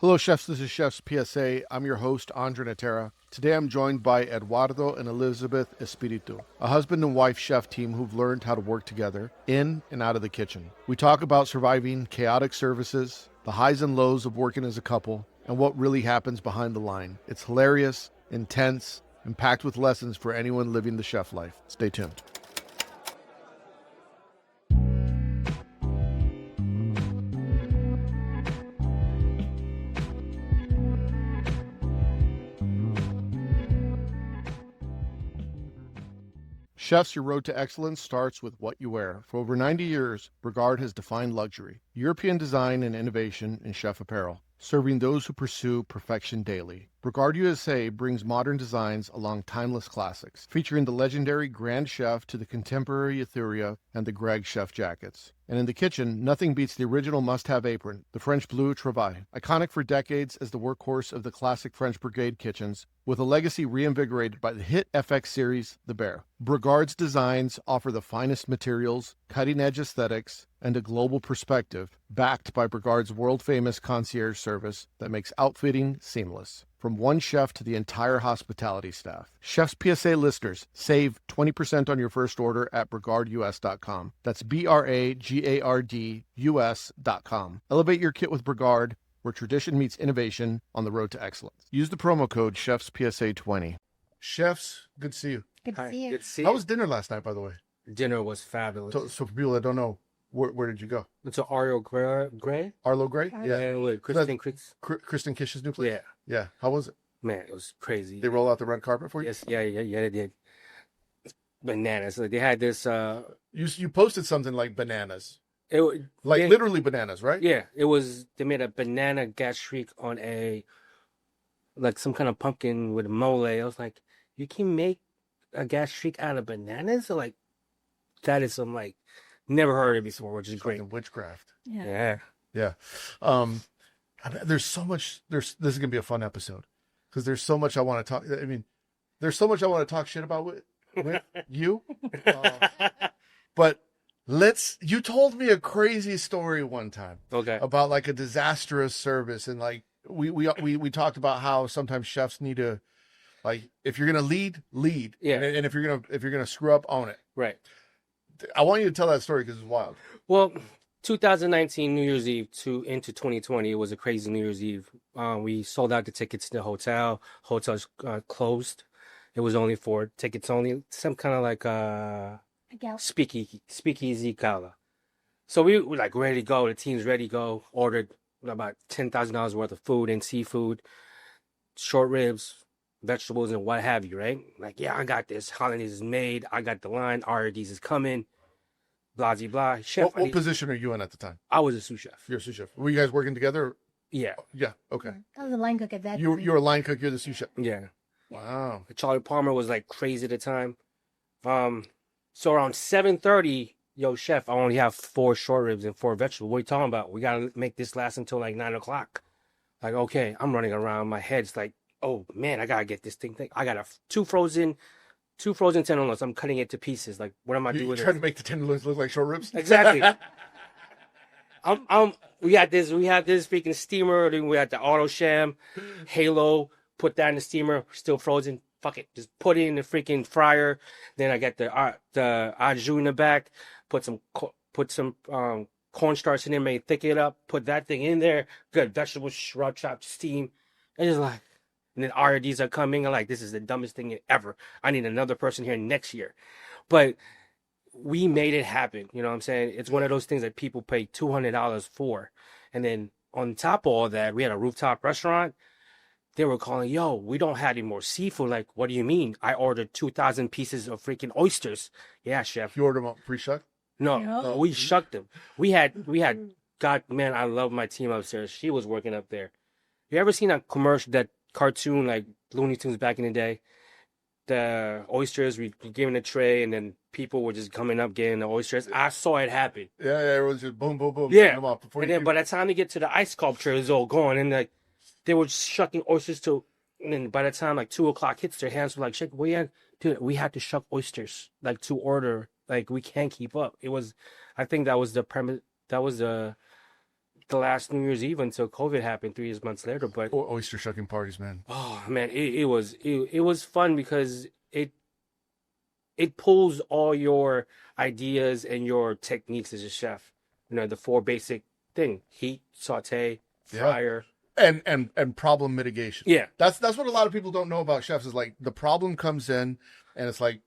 Hello, chefs. This is Chef's PSA. I'm your host, André Natera. Today I'm joined by Eduardo and Elizabeth Espiritu, a husband and wife chef team who've learned how to work together in and out of the kitchen. We talk about surviving chaotic services, the highs and lows of working as a couple, and what really happens behind the line. It's hilarious, intense, and packed with lessons for anyone living the chef life. Stay tuned. Chefs, your road to excellence starts with what you wear. For over 90 years, Brigard has defined luxury, European design and innovation in chef apparel, serving those who pursue perfection daily. Brigard USA brings modern designs along timeless classics, featuring the legendary Grand Chef to the contemporary Etheria and the Greg Chef jackets. And in the kitchen, nothing beats the original must-have apron, the French Bleu Travail. Iconic for decades as the workhorse of the classic French Brigade kitchens, with a legacy reinvigorated by the hit FX series, The Bear. Brigard's designs offer the finest materials, cutting-edge aesthetics, and a global perspective, backed by Brigard's world-famous concierge service that makes outfitting seamless. From one chef to the entire hospitality staff. Chef's PSA listeners, save 20% on your first order at brigardus.com. That's BRAGARDUS.com. Elevate your kit with Brigard, where tradition meets innovation on the road to excellence. Use the promo code CHEFSPSA20. Chefs, good to see you. Good to see you. Good to see How you. was dinner last night, by the way? Dinner was fabulous. So for people that don't know, where did you go? It's an Oreo Gray. Arlo Gray? Yeah, with Kristen Creeks. Kristen Kish's new place? Yeah. Yeah. How was it? Man, it was crazy. They roll out the red carpet for you? Yes, yeah, they did. Bananas. Like, they had this. You posted something like bananas. Like Literally bananas, right? Yeah, it was. They made a banana gastrique on some kind of pumpkin with mole. I was like, you can make a gastrique out of bananas? So, that is some never heard of it before, which is great. Fucking witchcraft. Yeah. Yeah. There's so much. This is gonna be a fun episode because there's so much I want to talk. I mean, there's so much I want to talk shit about with you. But you told me a crazy story one time. Okay. About a disastrous service, and we talked about how sometimes chefs need to, if you're gonna lead. Yeah. And if you're gonna screw up, own it. Right. I want you to tell that story because it's wild. Well, 2019 New Year's Eve into 2020, it was a crazy New Year's Eve. We sold out the tickets to the hotel. Hotel's closed. It was only for tickets only. Some kind of speakeasy gala. So we were ready to go. The team's ready to go. Ordered about $10,000 worth of food and seafood, short ribs, vegetables, and what have you, right? Yeah, I got this. Hollandaise is made. I got the line. RDs is coming. Blah, blah, blah. Chef. What position are you in at the time? I was a sous chef. You're a sous chef. Were you guys working together? Yeah. Yeah. Okay. I was a line cook at that You're a line cook. You're the sous chef. Yeah. Wow. Charlie Palmer was crazy at the time. So around 7:30, yo, chef, I only have 4 short ribs and 4 vegetables. What are you talking about? We got to make this last until 9 o'clock. Okay, I'm running around. My head's oh man, I gotta get this thing. I got two frozen tenderloins. I'm cutting it to pieces. What am I doing? You trying to make the tenderloins look like short ribs? Exactly. We had this freaking steamer. Then we had the auto sham, Halo. Put that in the steamer, still frozen. Fuck it, just put it in the freaking fryer. Then I got the au jus in the back. Put some cornstarch in there, made thicken it up. Put that thing in there. Good vegetables, shrub chopped, steam. And just and then RDs are coming. I'm this is the dumbest thing ever. I need another person here next year. But we made it happen. You know what I'm saying? It's one of those things that people pay $200 for. And then on top of all that, we had a rooftop restaurant. They were calling, yo, we don't have any more seafood. What do you mean? I ordered 2,000 pieces of freaking oysters. Yeah, chef. You ordered them pre-shucked? No, we shucked them. We had, God, man, I love my team upstairs. She was working up there. You ever seen a commercial, that cartoon, Looney Tunes back in the day? The oysters, we gave them a tray, and then people were just coming up getting the oysters. I saw it happen. Yeah, it was just boom, boom, boom. Yeah. And then by the time they get to the ice sculpture, it's all gone. And they were shucking oysters and then by the time 2 o'clock hits, their hands were shaking. We had to shuck oysters to order. We can't keep up. It was, I think that was the premise. That was the the last New Year's Eve until COVID happened 3 months later. But Oyster shucking parties, man. oh man, it was fun because it pulls all your ideas and your techniques as a chef. The four basic thing: heat, saute, fryer. And problem mitigation. Yeah. That's what a lot of people don't know about chefs is like the problem comes in and it's like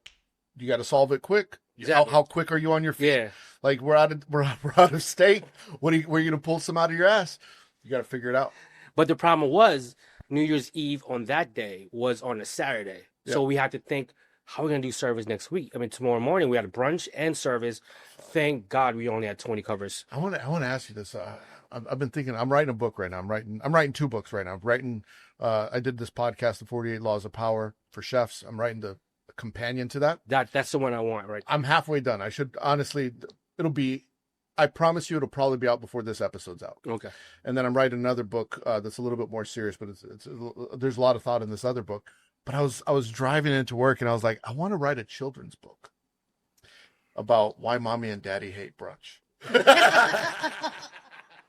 you got to solve it quick. Exactly. How quick are you on your feet? Yeah. Like we're out of state. Where are you gonna pull some out of your ass? You got to figure it out. But the problem was New Year's Eve on that day was on a Saturday. Yeah. So we had to think, how are we going to do service next week? I mean, tomorrow morning we had a brunch and service. Thank God we only had 20 covers. I want to ask you this. I've been thinking. I'm writing a book right now. I'm writing 2 books right now. I'm writing. I did this podcast, The 48 Laws of Power for Chefs. I'm writing the companion to that. That's the one I want, right? I'm halfway done. I should honestly. It'll be. I promise you, it'll probably be out before this episode's out. Okay. And then I'm writing another book that's a little bit more serious, but there's a lot of thought in this other book. But I was driving into work and I was like, I want to write a children's book about why mommy and daddy hate brunch.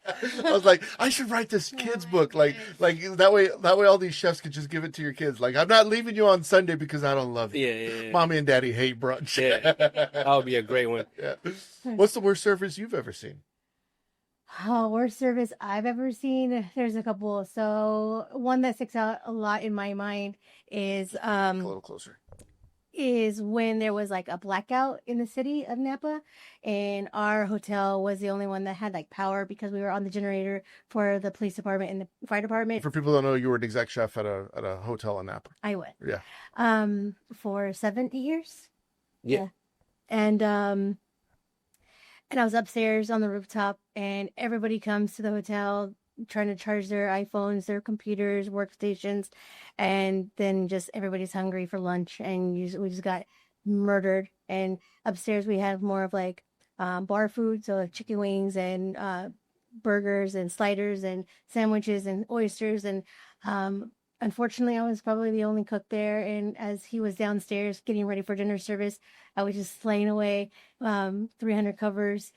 I was like, I should write this kids book, like that way all these chefs can just give it to your kids. Like, I'm not leaving you on Sunday because I don't love you. Yeah. Mommy and daddy hate brunch. Yeah. That would be a great one. Yeah. What's the worst service you've ever seen? Oh, worst service I've ever seen. There's a couple. So one that sticks out a lot in my mind is A little closer. is when there was like a blackout in the city of Napa, and our hotel was the only one that had like power because we were on the generator for the police department and the fire department. For people who don't know, you were an exec chef at a hotel in Napa. I was. Yeah. For 7 years. Yeah. And I was upstairs on the rooftop, and everybody comes to the hotel trying to charge their iPhones, their computers, workstations, and then just everybody's hungry for lunch, and we just got murdered. And upstairs we had more of like bar food, so like chicken wings and burgers and sliders and sandwiches and oysters. And unfortunately, I was probably the only cook there, and as he was downstairs getting ready for dinner service, I was just slaying away 300 covers.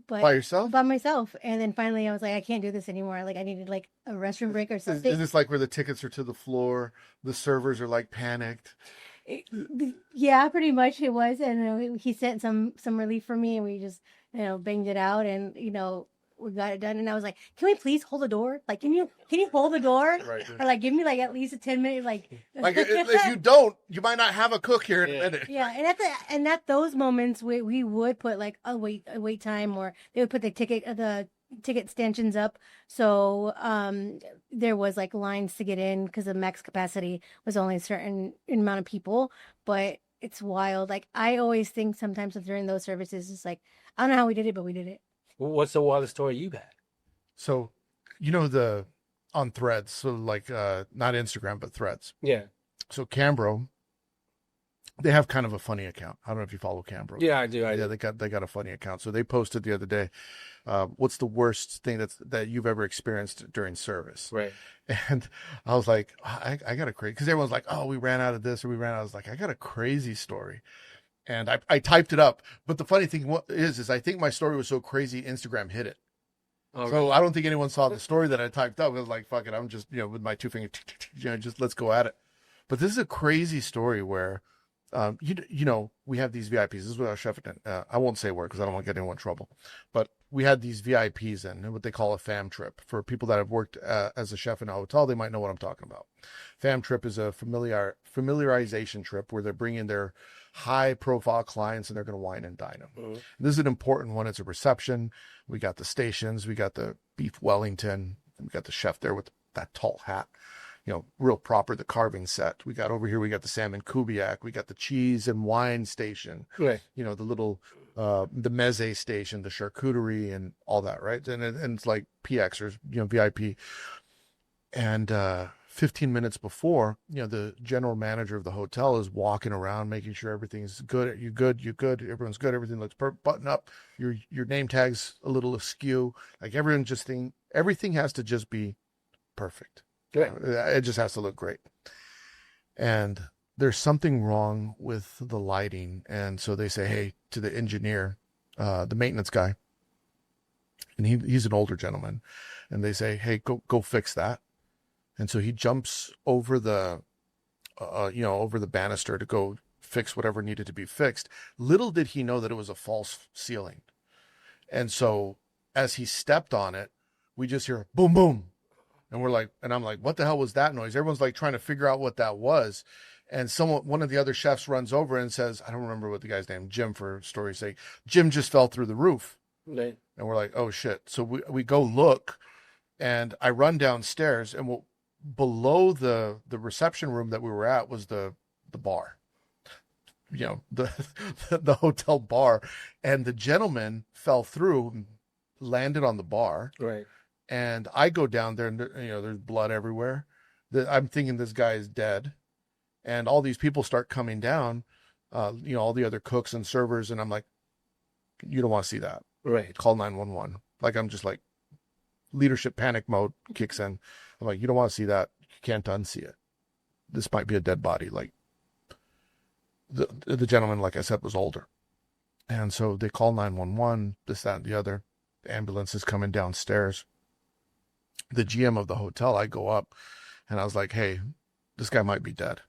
But By yourself? by myself. And then finally I was like, I can't do this anymore. Like I needed like a restroom break or Is something. this like where the tickets are to the floor? The servers are like panicked. Yeah, pretty much it was. And he sent some relief for me, and we just, banged it out, and, we got it done. And I was like, can we please hold the door? Like, can you hold the door? Right. Or like, give me like at least a 10-minute, like If you don't, you might not have a cook here in a minute. Yeah, and at those moments we would put like a wait time, or they would put the ticket stanchions up, so there was like lines to get in because the max capacity was only a certain amount of people. But it's wild. Like I always think sometimes during those services, it's like I don't know how we did it, but we did it. What's the wildest story you've had? So, on Threads, so like not Instagram but Threads. Yeah. So Cambro, they have kind of a funny account. I don't know if you follow Cambro. Yeah, I do. Yeah, they got a funny account. So they posted the other day, what's the worst thing that you've ever experienced during service? Right. And I was like, I got a crazy, because everyone's like, oh, we ran out of this or we ran out. I was like, I got a crazy story. And I typed it up. But the funny thing is I think my story was so crazy, Instagram hid it. All So I don't think anyone saw the story that I typed up. I was like, fuck it. I'm just, with my 2 fingers, just let's go at it. But this is a crazy story where, we have these VIPs. This is what our chef, I won't say where because I don't want to get anyone in trouble. But we had these VIPs in what they call a fam trip. For people that have worked as a chef in a hotel, they might know what I'm talking about. Fam trip is a familiarization trip where they're bringing their high profile clients and they're going to wine and dine them. Mm-hmm. This is an important one. It's a reception. We got the stations. We got the beef Wellington. We got the chef there with that tall hat. Real proper, the carving set. We got over here, we got the salmon Kubiak. We got the cheese and wine station. Right. The little, the meze station, the charcuterie and all that, right? And it's like PX or, VIP. And 15 minutes before, the general manager of the hotel is walking around, making sure everything's good. You good? You good? Everyone's good. Everything looks button up. Your name tag's a little askew. Like everything has to just be perfect. Good. It just has to look great. And there's something wrong with the lighting. And so they say, hey, to the engineer, the maintenance guy, and he's an older gentleman, and they say, "Hey, go fix that." And so he jumps over the, over the banister to go fix whatever needed to be fixed. Little did he know that it was a false ceiling. And so as he stepped on it, we just hear boom, boom. And I'm like, what the hell was that noise? Everyone's like trying to figure out what that was. And one of the other chefs runs over and says, I don't remember what the guy's name, Jim for story's sake, Jim just fell through the roof. Right. And we're like, oh shit. So we go look, and I run downstairs, and below the reception room that we were at was the bar, the hotel bar, and the gentleman fell through and landed on the bar. Right. And I go down there, and there's blood everywhere. I'm thinking this guy is dead, and all these people start coming down, all the other cooks and servers, and I'm like, you don't want to see that. Right. Call 911. Like, I'm just like, leadership panic mode kicks in. I'm like, you don't want to see that. You can't unsee it. This might be a dead body. Like, the gentleman, like I said, was older. And so they call 911, this, that, and the other. The ambulance is coming downstairs. The GM of the hotel, I go up, and I was like, hey, this guy might be dead.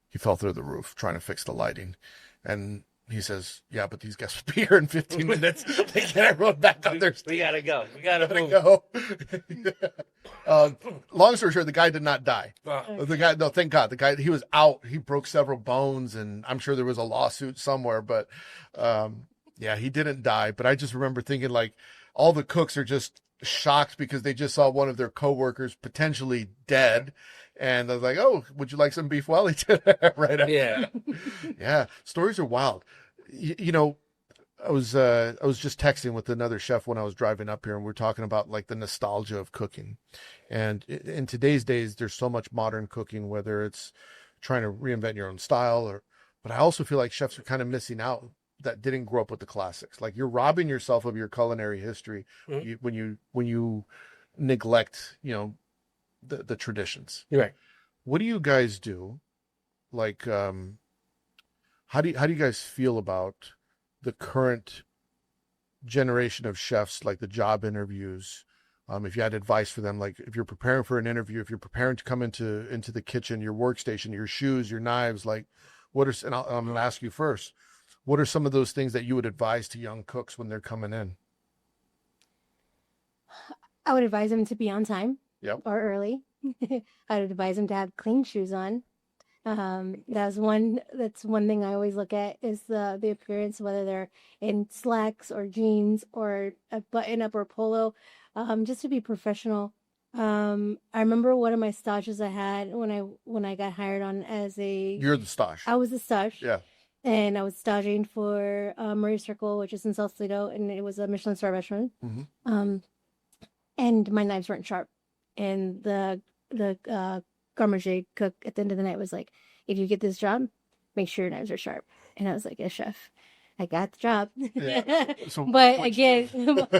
He fell through the roof trying to fix the lighting. And he says, yeah, but these guys will be here in 15 minutes. They get everyone back up there. We gotta go. We gotta go. Long story short, the guy did not die. The guy, no, thank God. The guy, he was out. He broke several bones, and I'm sure there was a lawsuit somewhere. But yeah, he didn't die. But I just remember thinking, like, all the cooks are just shocked because they just saw one of their coworkers potentially dead. And I was like, oh, would you like some beef Wellington? Right after. Yeah. Yeah. Stories are wild. I was just texting with another chef when I was driving up here, and we're talking about like the nostalgia of cooking. And in today's days, there's so much modern cooking, whether it's trying to reinvent your own style but I also feel like chefs are kind of missing out that didn't grow up with the classics. Like, you're robbing yourself of your culinary history when you neglect, the traditions. Right. What do you guys do? Like, how do you guys feel about the current generation of chefs, like the job interviews? If you had advice for them, like if you're preparing for an interview, if you're preparing to come into the kitchen, your workstation, your shoes, your knives, like and I'm going to ask you first, what are some of those things that you would advise to young cooks when they're coming in? I would advise them to be on time. Yep. Or early. I would advise them to have clean shoes on. That's one thing I always look at is the appearance, whether they're in slacks or jeans or a button up or polo, just to be professional. I remember one of my stages I had when I got hired on as You're the stage. I was the stage. Yeah. And I was staging for Murray Circle, which is in Sausalito, and it was a Michelin star restaurant. Mm-hmm. And my knives weren't sharp, and the garde cook at the end of the night was like, if you get this job, make sure your knives are sharp. And I was like, yes, chef, I got the job. Yeah. But again,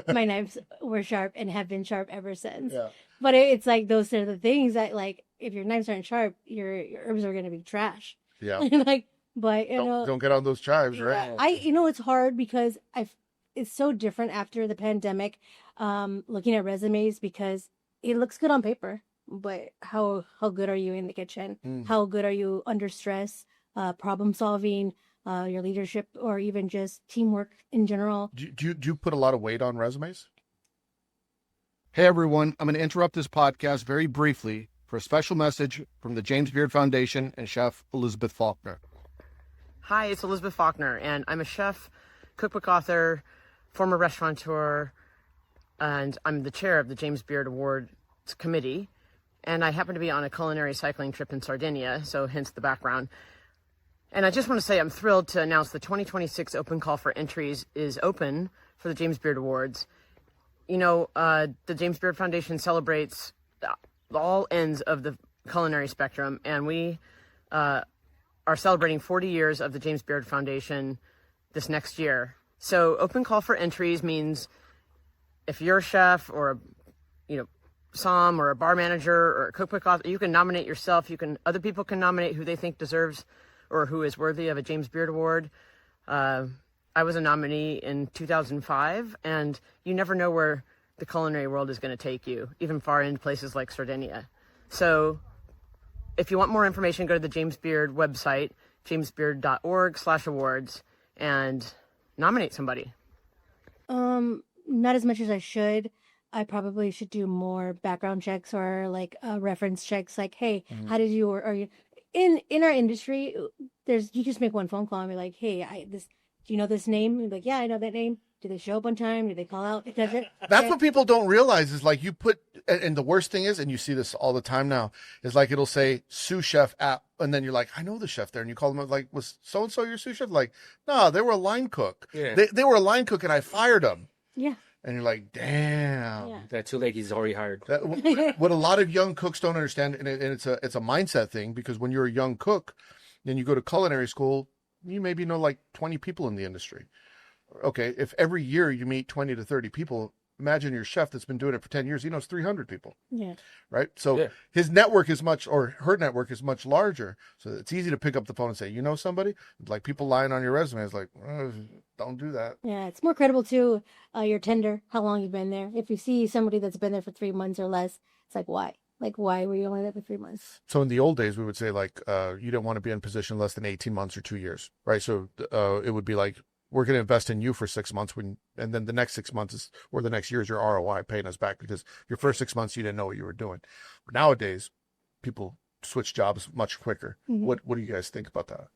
my knives were sharp and have been sharp ever since. Yeah. But it's like those are the things that, like, if your knives aren't sharp, your herbs are going to be trash. Yeah. Like, but don't get on those chives, right? It's hard because it's so different after the pandemic, looking at resumes, because it looks good on paper, but how good are you in the kitchen? How good are you under stress, problem solving, your leadership, or even just teamwork in general? Do you put a lot of weight on resumes? Hey everyone, I'm going to interrupt this podcast very briefly for a special message from the James Beard Foundation and Chef Elizabeth Faulkner. Hi, it's Elizabeth Faulkner, and I'm a chef, cookbook author, former restaurateur, and I'm the chair of the James Beard Awards Committee. And I happen to be on a culinary cycling trip in Sardinia, so hence the background. And I just want to say I'm thrilled to announce the 2026 open call for entries is open for the James Beard Awards. The James Beard Foundation celebrates all ends of the culinary spectrum, and we are celebrating 40 years of the James Beard Foundation this next year. So open call for entries means if you're a chef or a som or a bar manager or a cookbook author, you can nominate yourself. Other people can nominate who they think deserves or who is worthy of a James Beard Award. I was a nominee in 2005, and you never know where the culinary world is going to take you, even far into places like Sardinia. So if you want more information, go to the James Beard website, jamesbeard.org/awards, and nominate somebody. Not as much as I should. I probably should do more background checks or like reference checks. Like, hey, how did you or you in our industry? There's you just make one phone call and be like, hey, do you know this name? And be like, yeah, I know that name. Do they show up on time? Do they call out? Does it? That's what people don't realize is like you put, and the worst thing is, and you see this all the time now, is like it'll say sous chef app, and then you're like, I know the chef there, and you call them up like, was so and so your sous chef? Like, no, they were a line cook. Yeah. They were a line cook, and I fired them. Yeah. And you're like, damn. Yeah. That too late, he's already hired. What a lot of young cooks don't understand, and it's a mindset thing, because when you're a young cook and you go to culinary school, you maybe know like 20 people in the industry. Okay, if every year you meet 20 to 30 people, imagine your chef that's been doing it for 10 years, he knows 300 people. Yeah. Right? So his network is much, or her network is much larger. So it's easy to pick up the phone and say, you know somebody? Like people lying on your resume is like, don't do that. Yeah, it's more credible too. Your tender, how long you've been there. If you see somebody that's been there for 3 months or less, it's like, why? Like, why were you only there for 3 months? So in the old days, we would say like, you didn't want to be in position less than 18 months or 2 years, right? So it would be like, we're going to invest in you for 6 months and then the next 6 months is, or the next year is your ROI paying us back, because your first 6 months, you didn't know what you were doing. But nowadays, people switch jobs much quicker. Mm-hmm. What do you guys think about that?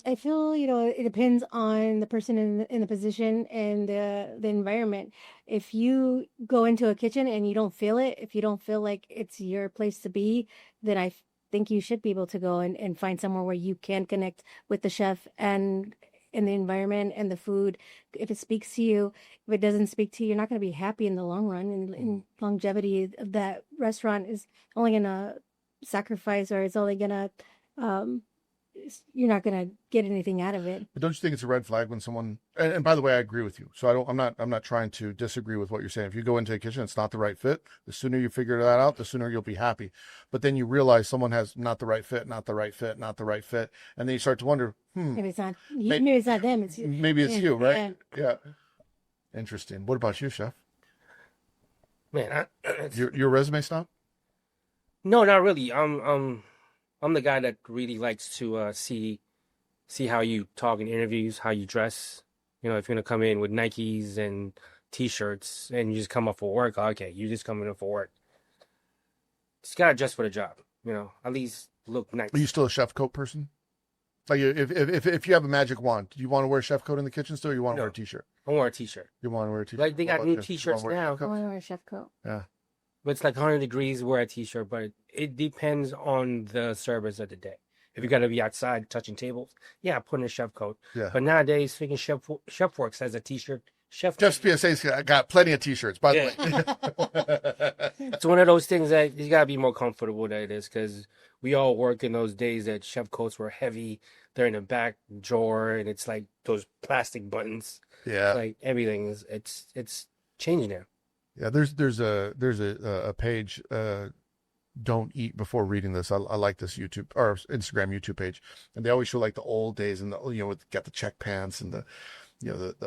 I feel, it depends on the person in the position and the environment. If you go into a kitchen and you don't feel it, if you don't feel like it's your place to be, then I think you should be able to go and find somewhere where you can connect with the chef and the environment and the food. If it speaks to you, if it doesn't speak to you, you're not going to be happy in the long run. And longevity of that restaurant is only going to sacrifice, or it's only going to, you're not going to get anything out of it. But don't you think it's a red flag when someone, and by the way, I agree with you. So I'm not trying to disagree with what you're saying. If you go into a kitchen, it's not the right fit. The sooner you figure that out, the sooner you'll be happy. But then you realize someone has not the right fit, not the right fit, not the right fit. And then you start to wonder, Maybe it's not, maybe it's not them. It's you. Maybe it's you, right? Yeah. Interesting. What about you, chef? Man, Your resume snob? no, not really. I'm the guy that really likes to see how you talk in interviews, how you dress. If you're gonna come in with Nikes and T-shirts and you just come up for work, okay, you just coming in for work. Just gotta dress for the job. At least look nice. Are you still a chef coat person? Like if you have a magic wand, do you want to wear a chef coat in the kitchen still, or you want to wear a T-shirt? I wear a T-shirt. You want to wear a T-shirt? Like they got new You T-shirts wanna wear a now. chef coat? I want to wear a chef coat. Yeah. But it's like 100 degrees, wear a T-shirt. But it depends on the service of the day. If you got to be outside touching tables, yeah, put in a chef coat. Yeah. But nowadays, freaking Chef Works has a T-shirt. Just PSA's got plenty of T-shirts, by the way. It's one of those things that you got to be more comfortable that it is, because we all work in those days that chef coats were heavy. They're in the back drawer, and it's like those plastic buttons. Yeah. Like everything is, it's changing now. Yeah, there's a page. Don't eat before reading this. I like this YouTube or Instagram YouTube page, and they always show like the old days and got the check pants and the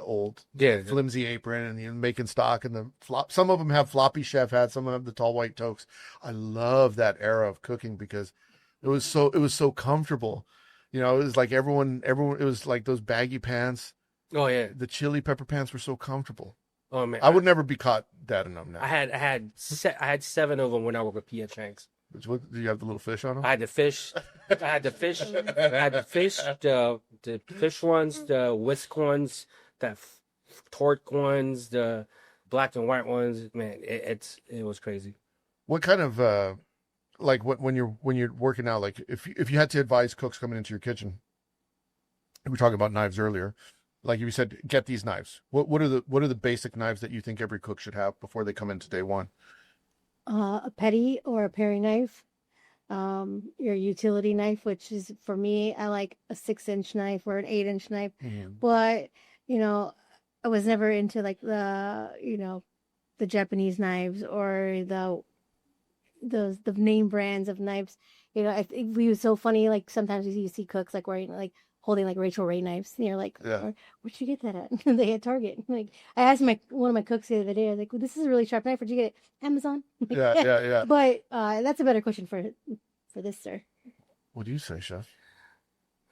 old flimsy apron and making stock and the flop. Some of them have floppy chef hats. Some of them have the tall white toques. I love that era of cooking because it was so comfortable. It was like everyone. It was like those baggy pants. Oh yeah, the chili pepper pants were so comfortable. Oh man, I would never be caught dead in them now. I had 7 of them when I worked with P.F. Shanks. Do you have the little fish on them? I had the fish. The fish ones, the whisk ones, the torque ones, the black and white ones. Man, it was crazy. What kind of like when you're working out, like if you had to advise cooks coming into your kitchen, we were talking about knives earlier. Like you said, get these knives. What are the basic knives that you think every cook should have before they come into day one? A petty or a paring knife, your utility knife, which is for me, I like a 6-inch knife or an 8-inch knife. Mm-hmm. But I was never into like the Japanese knives or the name brands of knives. I think we was so funny. Like sometimes you see cooks like wearing like holding like Rachel Ray knives. And you're like, Yeah. where'd you get that at? They at Target. Like I asked one of my cooks the other day, I was like, well, this is a really sharp knife. Where'd you get it? Amazon. Like, Yeah. But that's a better question for this, sir. What do you say, chef?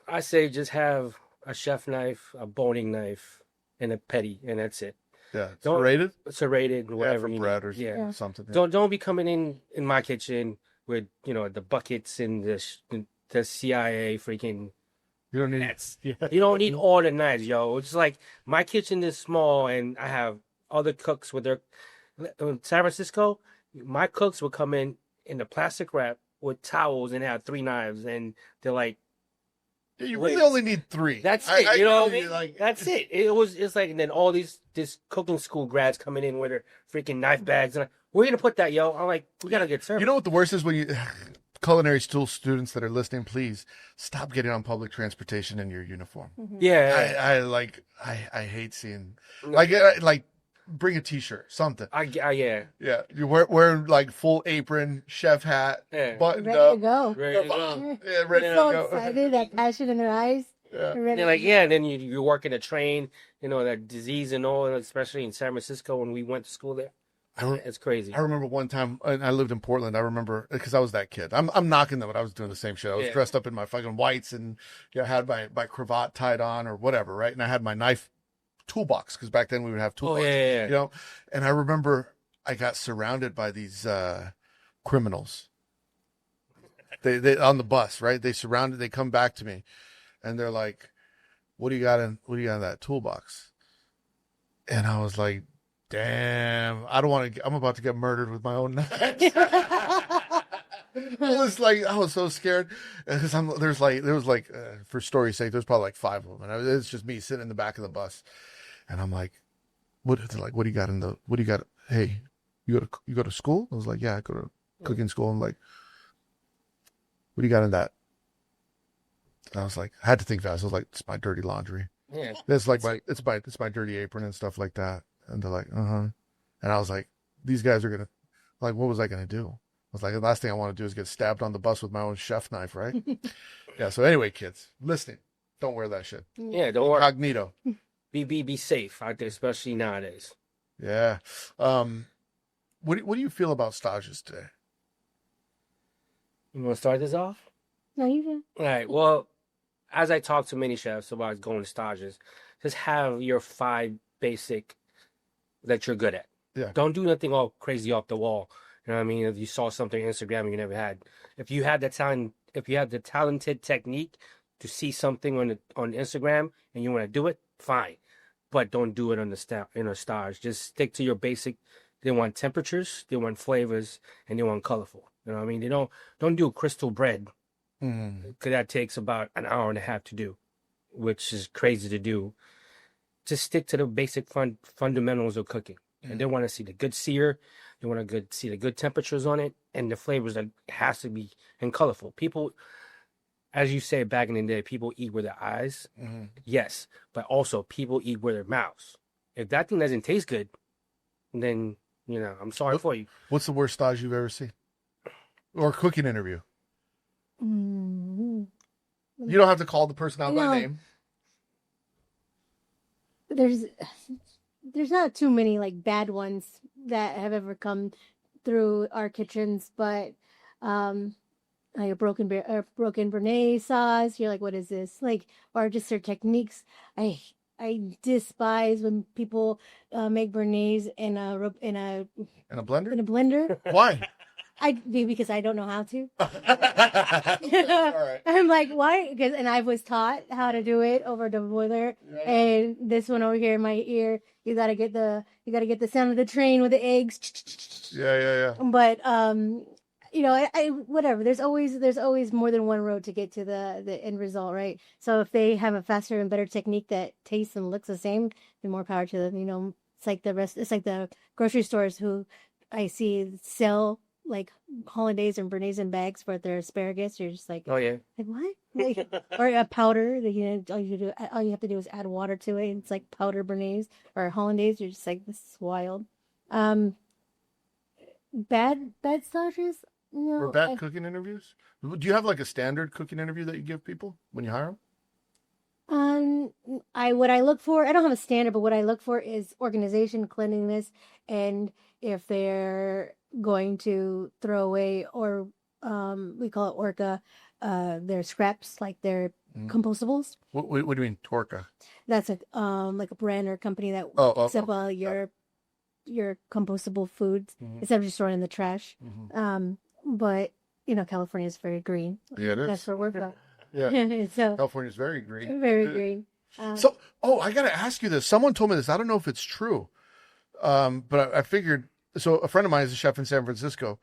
I say just have a chef knife, a boning knife, and a petty, and that's it. Yeah. Don't- Serrated? Serrated, whatever. For you bread need. or yeah. something. Yeah. Don't be coming in my kitchen with the buckets and the CIA freaking. You don't need Nets. Yeah. You don't need all the knives, yo. It's like my kitchen is small, and I have other cooks with their. In San Francisco, my cooks would come in the plastic wrap with towels and have 3 knives, and they're like, You really only need 3. "That's it." You know what I mean? Like, That's it. It's like, and then all this cooking school grads coming in with their freaking knife bags, and where you gonna put that, yo? I'm like, we gotta get service. you know what the worst is when you culinary school students that are listening, please stop getting on public transportation in your uniform. Yeah, I hate seeing like bring a t-shirt, something. yeah. Yeah, you wearing like full apron, chef hat, Yeah. buttoned Ready up. to go. Ready to go. Yeah, ready to So go. excited, that passion in their eyes. Yeah. They're ready They're like, to yeah, and then you work in a train, that disease and all, especially in San Francisco when we went to school there. It's crazy. I remember one time, and I lived in Portland. I remember because I was that kid. I'm knocking them, but I was doing the same shit. I was Yeah. dressed up in my fucking whites and had my cravat tied on or whatever, right? And I had my knife toolbox because back then we would have toolboxes, yeah. And I remember I got surrounded by these criminals. They on the bus, right? They come back to me, and they're like, "What do you got in that toolbox?" And I was like, damn, I don't want to. I'm about to get murdered with my own knife. I was so scared because for story's sake, there's probably like 5 of them, and it's just me sitting in the back of the bus, and I'm like, what? They're like, what do you got? Hey, you go to school? I was like, yeah, I go to cooking school. I'm like, what do you got in that? And I was like, I had to think fast. I was like, it's my dirty laundry. Yeah. It's like my dirty apron and stuff like that. And they're like, and I was like, these guys are gonna, like, what was I gonna do? I was like, the last thing I want to do is get stabbed on the bus with my own chef knife, right? Yeah. So anyway, kids, listening, don't wear that shit. Yeah, don't worry. Incognito. Be safe out there, especially nowadays. Yeah. What do you feel about stages today? You want to start this off? No, you can. All right. Well, as I talk to many chefs about going to stages, just have your 5 basic that you're good at. Yeah. Don't do nothing all crazy off the wall. You know what I mean? If you saw something on Instagram you never had, if you had the talent, if you have the talented technique to see something on Instagram and you want to do it, fine. But don't do it on a stage. Just stick to your basic. They want temperatures, they want flavors, and they want colorful. You know what I mean? They don't do crystal bread because that takes about an hour and a half to do, which is crazy to do. Just stick to the basic fundamentals of cooking. And they want to see the good sear. They want to see the good temperatures on it and the flavors that has to be and colorful. People, as you say back in the day, people eat with their eyes. Yes, but also people eat with their mouths. If that thing doesn't taste good, then, I'm sorry for you. What's the worst stage you've ever seen? Or cooking interview? Mm-hmm. You don't have to call the person out by name. There's not too many like bad ones that have ever come through our kitchens, but like a broken béarnaise sauce, you're like, what is this? Like, or just their techniques. I despise when people make béarnaise in a blender. In a blender. Why? Because I don't know how to. All right. I'm like, why? And I was taught how to do it over the boiler. Yeah. And this one over here in my ear, you gotta get the sound of the train with the eggs. Yeah. But I whatever. There's always more than one road to get to the end result, right? So if they have a faster and better technique that tastes and looks the same, then more power to them. It's like the grocery stores who I see sell like hollandaise and béarnaise in bags for their asparagus. You're just like, oh yeah, like what? Like, or a powder that all you have to do is add water to it. And it's like powder béarnaise or hollandaise. You're just like, this is wild. Bad stages. Or bad cooking interviews. Do you have like a standard cooking interview that you give people when you hire them? What I look for, I don't have a standard, but what I look for is organization, cleanliness, and if they're going to throw away or we call it orca, their scraps, like their compostables. What do you mean, Torca? That's like a brand or company that Oh, picks up your compostable foods instead of just throwing in the trash. But California is very green. Yeah, it is. That's where we're from. Yeah, So California's very green. very green. I got to ask you this. Someone told me this. I don't know if it's true, but I figured. So a friend of mine is a chef in San Francisco,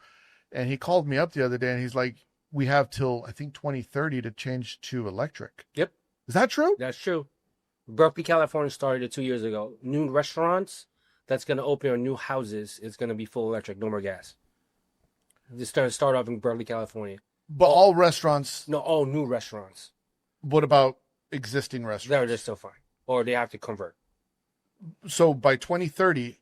and he called me up the other day, and he's like, "We have till I think 2030 to change to electric." Yep, Is that true? that's true. Berkeley, California started it 2 years ago. New restaurants that's going to open or new houses is going to be full electric, no more gas. Just start off in Berkeley, California. But all restaurants. No, all new restaurants. What about existing restaurants? They're still fine. Or they have to convert. So by 2030,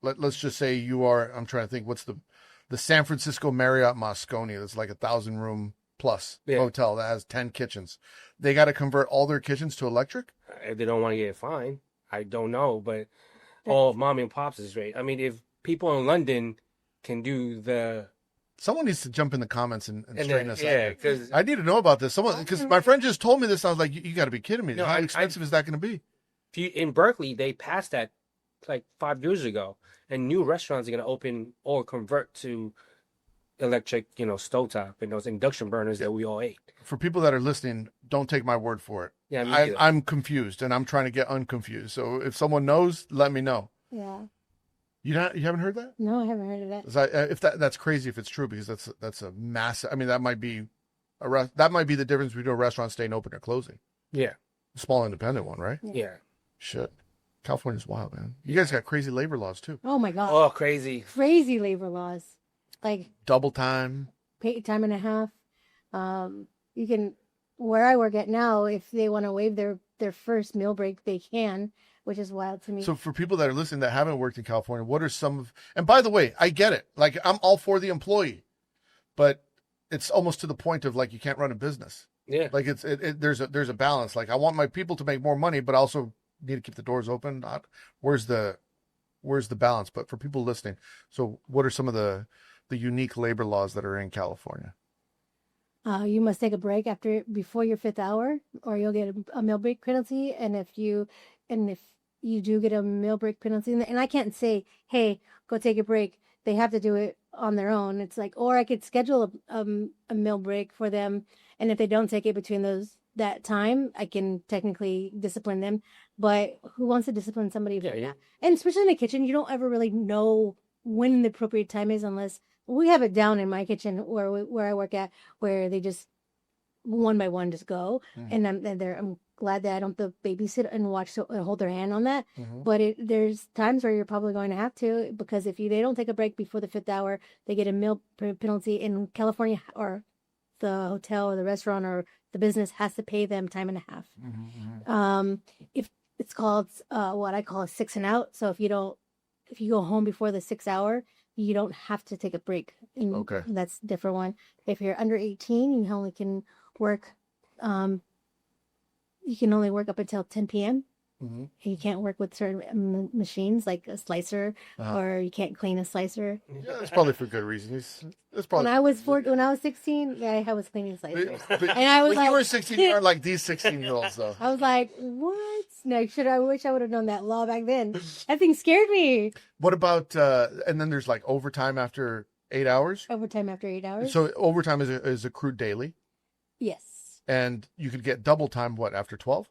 let's just say you are. I'm trying to think. What's the San Francisco Marriott Moscone? That's like 1,000-room plus hotel that has 10 kitchens. They got to convert all their kitchens to electric. If they don't want to get fined, I don't know. But all mom and pops is great. I mean, if people in London can do the. Someone needs to jump in the comments and straighten us out. Yeah, because I need to know about this. Because my friend just told me this. I was like, you got to be kidding me. No, How expensive is that going to be? in Berkeley, they passed that like 5 years ago, and new restaurants are going to open or convert to electric, stovetop and those induction burners that we all ate. For people that are listening, don't take my word for it. Yeah, I'm confused, and I'm trying to get unconfused. So if someone knows, let me know. Yeah. You haven't heard that? No, I haven't heard of that. If that's crazy if it's true, because that's a massive. I mean, that might be the difference between a restaurant staying open or closing. Yeah. A small independent one, right? Yeah. Shit. California's wild, man. You guys got crazy labor laws too. Oh my God. Oh, crazy. Crazy labor laws. Like Double time. pay time and a half. You can, where I work at now, if they want to waive their first meal break, they can, which is wild to me. So for people that are listening that haven't worked in California, what are some of, and by the way, I get it. Like I'm all for the employee, but it's almost to the point of like, you can't run a business. Yeah. Like there's a balance. Like I want my people to make more money, but also need to keep the doors open. Where's the balance? But for people listening, so what are some of the unique labor laws that are in California? You must take a break before your fifth hour, or you'll get a meal break penalty. And if you do get a meal break penalty, and I can't say, hey, go take a break. They have to do it on their own. It's like, or I could schedule a meal break for them, and if they don't take it between that time, I can technically discipline them. But who wants to discipline somebody for that? And especially in the kitchen, you don't ever really know when the appropriate time is, unless we have it down in my kitchen where I work at, where they just one by one just go, and I'm glad that I don't have to babysit and hold their hand on that. But there's times where you're probably going to have to, because if they don't take a break before the fifth hour, they get a meal penalty in California, or the hotel or the restaurant or the business has to pay them time and a half. If it's called what I call a 6 and out. So if you go home before the 6 hour, you don't have to take a break. Okay. That's a different one. If you're under 18, you only can work up until 10 p.m. You can't work with certain machines like a slicer, or you can't clean a slicer. Yeah, that's probably for good reasons. That's probably When I was 16, yeah, I was cleaning slicers. But, And I was when you were 16, you weren't like these 16-year-olds though. I was like, what? No, I wish I would have known that law back then. That thing scared me. What about and then there's like overtime after 8 hours? Overtime after 8 hours? So overtime is accrued daily, Yes. and you could get double time after 12?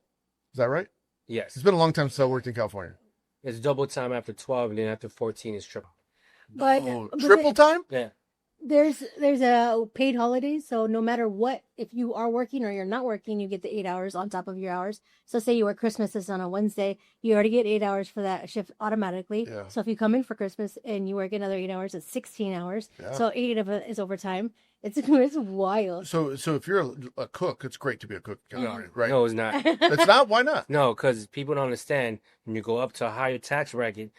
Is that right? Yes. It's been a long time since I worked in California. It's double time after 12, and then after 14 is triple. But, Triple time? Yeah. There's a paid holidays, so no matter what, if you are working or you're not working, you get the 8 hours on top of your hours. So say you work Christmas is on a Wednesday, you already get 8 hours for that shift automatically. Yeah. So if you come in for Christmas and you work another 8 hours, it's 16 hours. Yeah. So 8 of it is overtime. It's wild. So if you're a cook, it's great to be a cook, right? No, it's not. It's not? Why not? No, because people don't understand. When you go up to a higher tax bracket,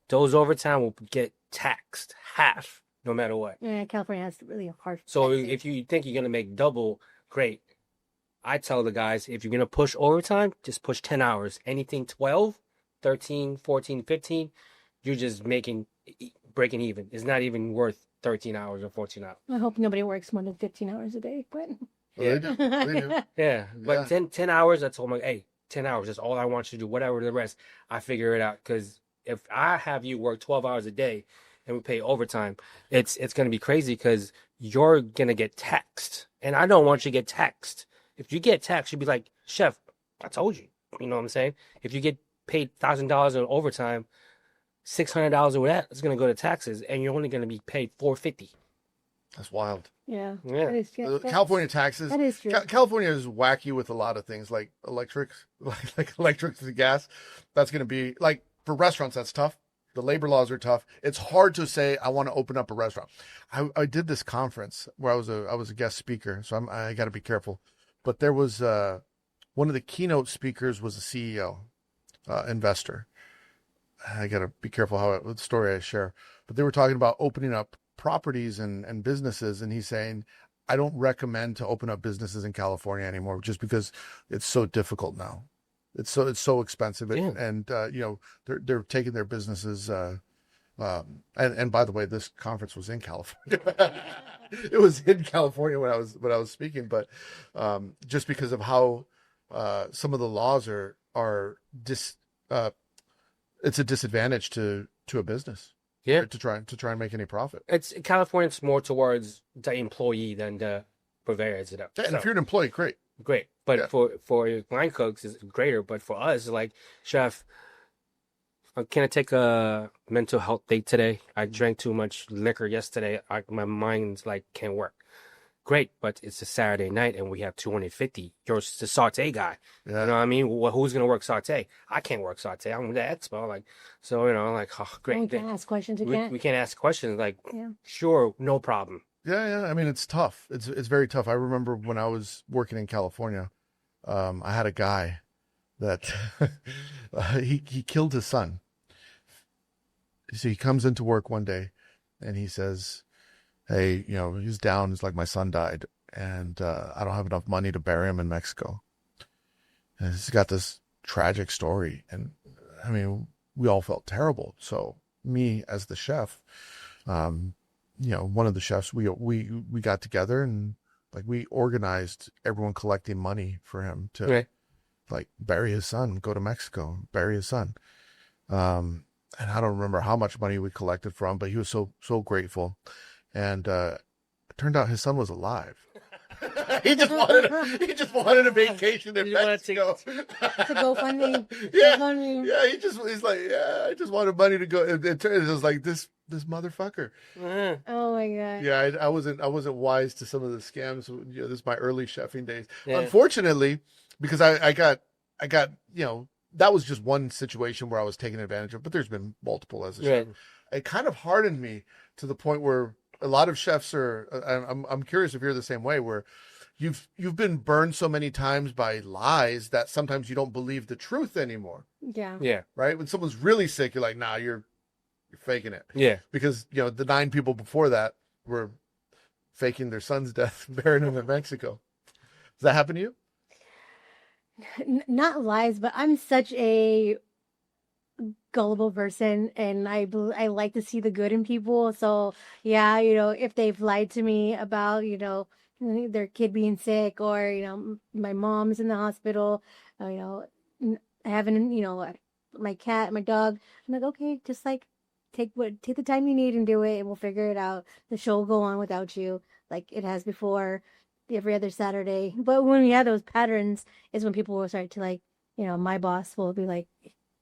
those overtime will get taxed half, no matter what. Yeah, California has really a harsh. So taxation. if you think you're gonna make double, great. I tell the guys, if you're going to push overtime, just push 10 hours. Anything 12, 13, 14, 15, you're just breaking even. It's not even worth 13 hours or 14 hours. I hope nobody works more than 15 hours a day, but Well, they do. They do. Yeah, but Yeah. 10 hours, I told them, hey, 10 hours, that's all I want you to do. Whatever the rest, I figure it out. Because if I have you work 12 hours a day and we pay overtime, it's going to be crazy because you're going to get taxed. And I don't want you to get taxed. If you get taxed, you'd be like, chef, I told you. You know what I'm saying? If you get paid $1,000 in overtime, $600 of that is going to go to taxes, and you're only going to be paid $450. That's wild. yeah, Yeah. that is, California taxes. that is true. California is wacky with a lot of things, like electrics, like electric to gas. That's going to be like for restaurants. That's tough. The labor laws are tough. It's hard to say I want to open up a restaurant. I did this conference where I was a guest speaker, so I got to be careful. But there was one of the keynote speakers was a CEO, investor. I got to be careful what story I share. But they were talking about opening up properties and businesses, and he's saying, I don't recommend to open up businesses in California anymore just because it's so difficult now. It's so expensive, Yeah. and they're taking their businesses. And by the way, this conference was in California. It was in California when I was speaking, but just because of how some of the laws it's a disadvantage to a business. Yeah. To try and make any profit. It's California's more towards the employee than the purveyor, is it? Yeah, and So, if you're an employee, great. great. But Yeah. for line cooks, it's greater. But for us, like, chef, can I take a mental health day today? I drank too much liquor yesterday. My mind's like can't work. Great, but it's a Saturday night and we have 250. You're the saute guy. Yeah. You know what I mean? Well, who's gonna work saute? I can't work saute. I'm the expo. Like, so like, oh, great. We can't ask questions. We can't ask questions. Like, Yeah. sure, no problem. Yeah. I mean, it's tough. It's very tough. I remember when I was working in California, I had a guy that he killed his son. So he comes into work one day and he says, hey, he's down. It's like my son died and I don't have enough money to bury him in Mexico. And he's got this tragic story. And I mean, we all felt terrible. So me as the chef, one of the chefs, we got together and like we organized everyone collecting money for him to Right. like bury his son, go to Mexico, bury his son. And I don't remember how much money we collected from, but he was so grateful. And it turned out his son was alive. he just wanted a vacation in You wanna Mexico. It's a GoFundMe. Yeah. GoFundMe. Yeah, he's like, yeah, I just wanted money to go. It was like this motherfucker. Uh, Oh my god. Yeah, I wasn't wise to some of the scams. This is my early chefing days. Yeah. Unfortunately, because I got that was just one situation where I was taken advantage of, but there's been multiple as a chef. right. It kind of hardened me to the point where a lot of chefs are. I'm curious if you're the same way, where you've been burned so many times by lies that sometimes you don't believe the truth anymore. Yeah. Yeah. Right? When someone's really sick, you're like, nah, you're faking it. Yeah. Because the 9 people before that were faking their son's death, burying him in Mexico. Does that happen to you? Not lies, but I'm such a gullible person, and I like to see the good in people. So yeah, if they've lied to me about their kid being sick, or my mom's in the hospital, having my cat, my dog, I'm like, okay, just like take the time you need and do it, and we'll figure it out. The show will go on without you, like it has before, every other Saturday. But when we have those patterns is when people will start to like, my boss will be like,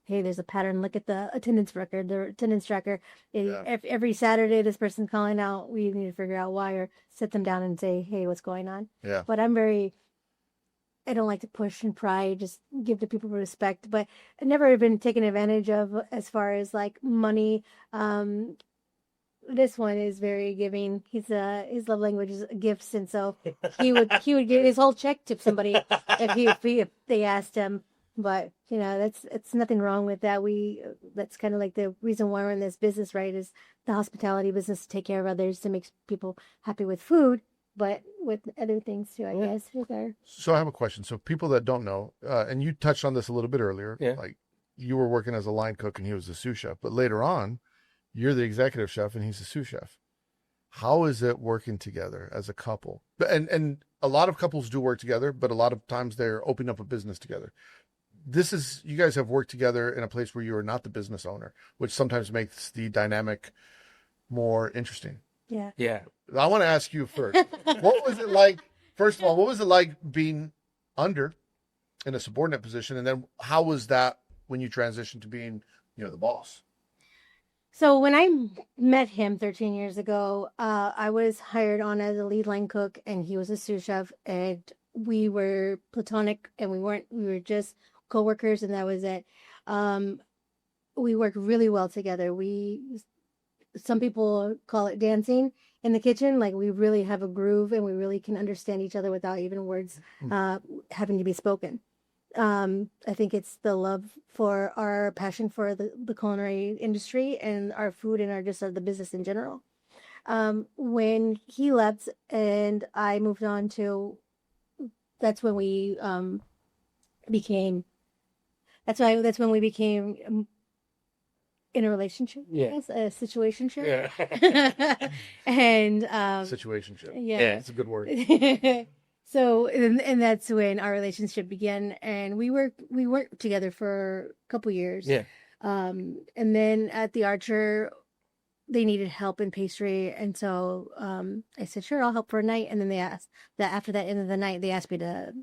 hey, there's a pattern. Look at the attendance record, the attendance tracker. If every Saturday this person's calling out, we need to figure out why, or sit them down and say, hey, what's going on? Yeah. But I don't like to push and pry, just give the people respect. But I've never been taken advantage of as far as like money. This one is very giving. His love language is gifts, and so he would give his whole check to somebody if they asked him. But it's nothing wrong with that. That's kind of like the reason why we're in this business, right? Is the hospitality business to take care of others, to make people happy with food. but with other things too, I guess. With our So I have a question. So people that don't know, and you touched on this a little bit earlier, Yeah. like you were working as a line cook and he was a sous chef, but later on, you're the executive chef and he's a sous chef. How is it working together as a couple? And a lot of couples do work together, but a lot of times they're opening up a business together. You guys have worked together in a place where you are not the business owner, which sometimes makes the dynamic more interesting. yeah. Yeah. I want to ask you first. What was it like? First of all, what was it like being under in a subordinate position? And then how was that when you transitioned to being, the boss? So when I met him 13 years ago, I was hired on as a lead line cook, and he was a sous chef, and we were platonic, and we were just coworkers, and that was it. We worked really well together. Some people call it dancing in the kitchen. Like, we really have a groove, and we really can understand each other without even words having to be spoken. I think it's the love for our passion for the culinary industry and our food and the business in general. When he left and I moved on that's when we became in a relationship. Yeah. Yes, a situationship. Yeah. And Situationship. yeah. That's a good word. So, and that's when our relationship began, and we worked together for a couple years. Yeah. And then at the Archer, they needed help in pastry, and so I said, sure, I'll help for a night. And then they asked that after that end of the night, they asked me to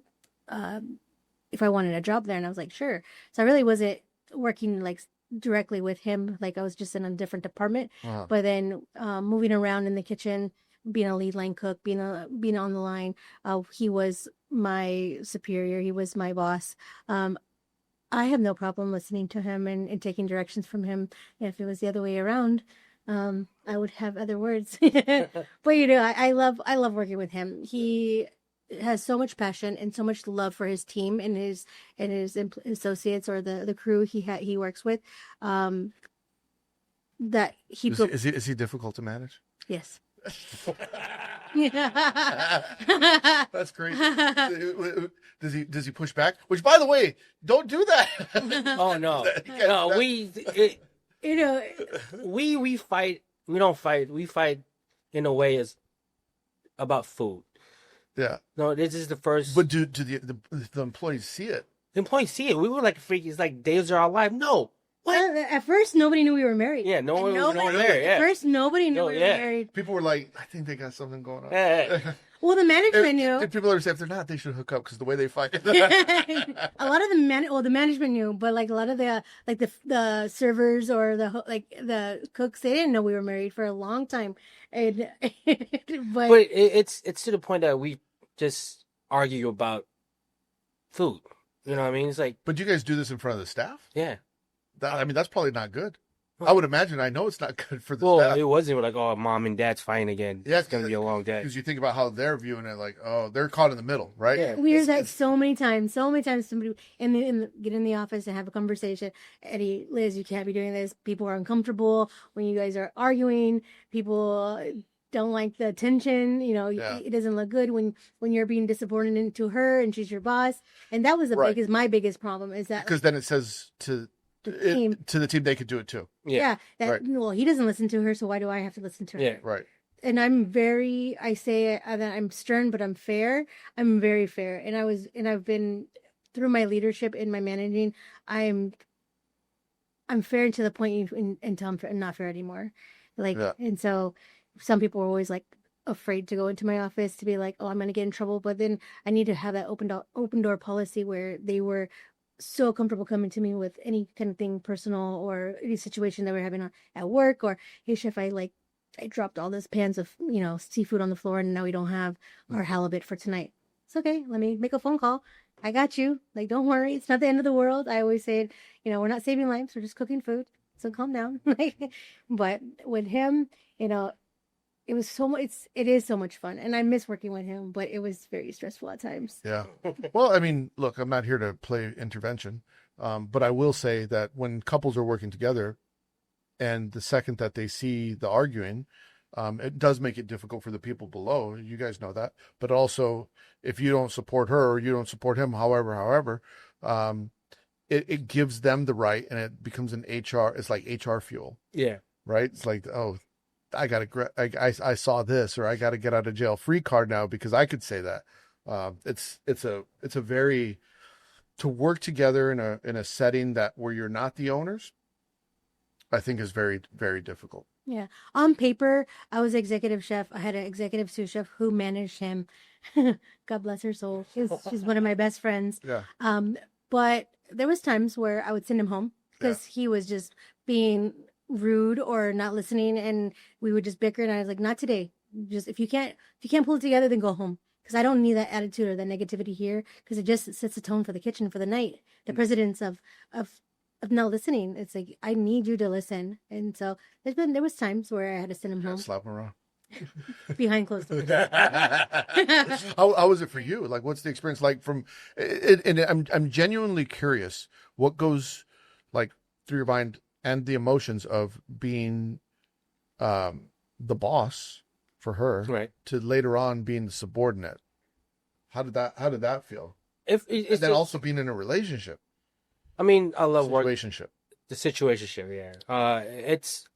if I wanted a job there, and I was like, sure. So I really wasn't working like directly with him, like I was just in a different department. Uh-huh. But then moving around in the kitchen, being a lead line cook, being on the line, he was my superior. He was my boss. I have no problem listening to him and taking directions from him. If it was the other way around, I would have other words. But I love working with him. He has so much passion and so much love for his team and his associates or the crew he works with. That he Is he difficult to manage? Yes. That's great. Does he push back? Which, by the way, don't do that. Oh no, no. We fight. We don't fight. We fight in a way is about food. Yeah. No, this is the first. But do the employees see it? The employees see it. We were like freaky. It's like days are our life. No. What? At first, nobody knew we were married. Yeah, no one was knew. married. Yeah. At first, nobody knew we were married. People were like, I think they got something going on. Yeah. Well, the management knew. If people ever say if they're not, they should hook up because the way they fight. A lot of the management knew, but like a lot of the servers or the cooks, they didn't know we were married for a long time. And but it's to the point that we just argue about food. You know what I mean? It's like, But you guys do this in front of the staff? yeah. That's probably not good. I would imagine. I know it's not good for the Well, staff. it wasn't like, oh, mom and dad's fighting again. Yeah, It's gonna be a long day. Because you think about how they're viewing it, like, oh, they're caught in the middle, right? Yeah. we hear that so many times. So many times somebody get in the office and have a conversation. Eddie, Liz, you can't be doing this. People are uncomfortable when you guys are arguing. People don't like the tension. It doesn't look good when you're being disappointed to her and she's your boss. And that was my biggest problem is that Because then it says to the team they could do it too. Yeah. Right. Well, he doesn't listen to her, so why do I have to listen to her? Yeah. Right. And I say that I'm stern, but I'm fair. I'm very fair. And I've been through my leadership in my managing. I'm fair to the point until I'm not fair anymore. And so some people were always like afraid to go into my office to be like, oh, I'm going to get in trouble. But then I need to have that open door policy where they were so comfortable coming to me with any kind of thing personal or any situation that we're having at work, or hey chef, I dropped all those pans of seafood on the floor and now we don't have our halibut for tonight. It's okay, let me make a phone call. I got you. Like, don't worry, it's not the end of the world. I always say, we're not saving lives, we're just cooking food, so calm down. But with him, it was it is so much fun, and I miss working with him, but it was very stressful at times. Yeah. Well, I mean, look, I'm not here to play intervention, but I will say that when couples are working together and the second that they see the arguing, It does make it difficult for the people below. You guys know that. But also, if you don't support her or you don't support him, however, it gives them the right, and it becomes an HR. It's like HR fuel, Yeah. right? It's like, oh, I saw this, or I got to get out of jail free card now because I could say that. It's a very, to work together in a setting that where you're not the owners, I think is very, very difficult. Yeah. On paper, I was executive chef. I had an executive sous chef who managed him. God bless her soul. She's one of my best friends. Yeah. But there was times where I would send him home because he was just being rude or not listening, and we would just bicker. And I was like, not today. Just if you can't pull it together, then go home. Because I don't need that attitude or that negativity here. Because it just sets the tone for the kitchen for the night. The precedence of not listening. It's like, I need you to listen. And so there was times where I had to send him home Slap him around. behind closed doors. How was it for you? Like, what's the experience like from it? And I'm genuinely curious what goes like through your mind and the emotions of being the boss for her, Right. to later on being the subordinate. How did that feel? If And it's then just- also being in a relationship, I mean, I love work. situationship. The situationship, yeah.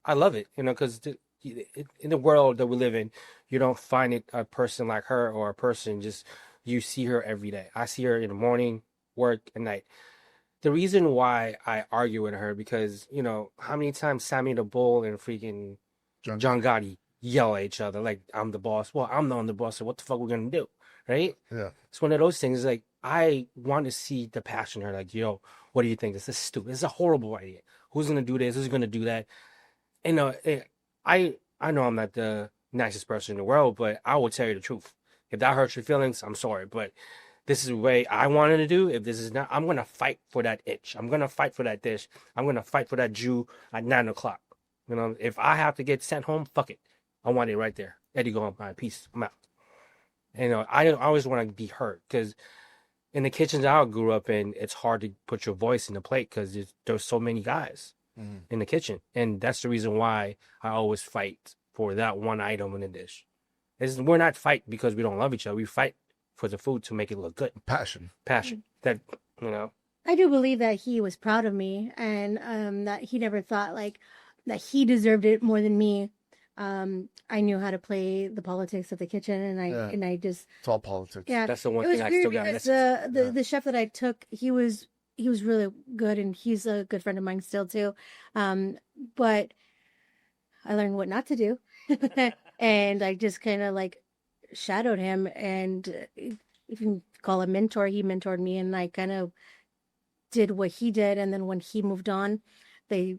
I love it, because in the world that we live in, you don't find it a person like her or a person just, you see her every day. I see her in the morning, work, and night. The reason why I argue with her because, how many times Sammy the Bull and freaking John Gotti yell at each other like, I'm the boss. Well, I'm not the boss, so what the fuck we gonna do, right? Yeah. It's one of those things. Like, I want to see the passion in her. Like, yo, what do you think? This is stupid. This is a horrible idea. Who's gonna do this? Who's gonna do that? And I know I'm not the nicest person in the world, but I will tell you the truth. If that hurts your feelings, I'm sorry, but this is the way I wanted to do. If this is not, I'm gonna fight for that itch. I'm gonna fight for that dish. I'm gonna fight for that Jew at 9:00. If I have to get sent home, fuck it. I want it right there. Eddie, go on, my peace. I'm out. I always want to be heard because in the kitchens I grew up in, it's hard to put your voice in the plate because there's so many guys in the kitchen, and that's the reason why I always fight for that one item in the dish. We're not fight because we don't love each other. We fight for the food to make it look good. Passion. That I do believe that he was proud of me, and that he never thought like that he deserved it more than me. I knew how to play the politics of the kitchen, and I just, It's all politics. yeah. that's the one It was thing I weird still got. because That's the chef that I took, he was really good, and he's a good friend of mine still too. But I learned what not to do, and I just kind of like shadowed him, and if you can call a mentor, he mentored me, and I kind of did what he did. And then when he moved on, they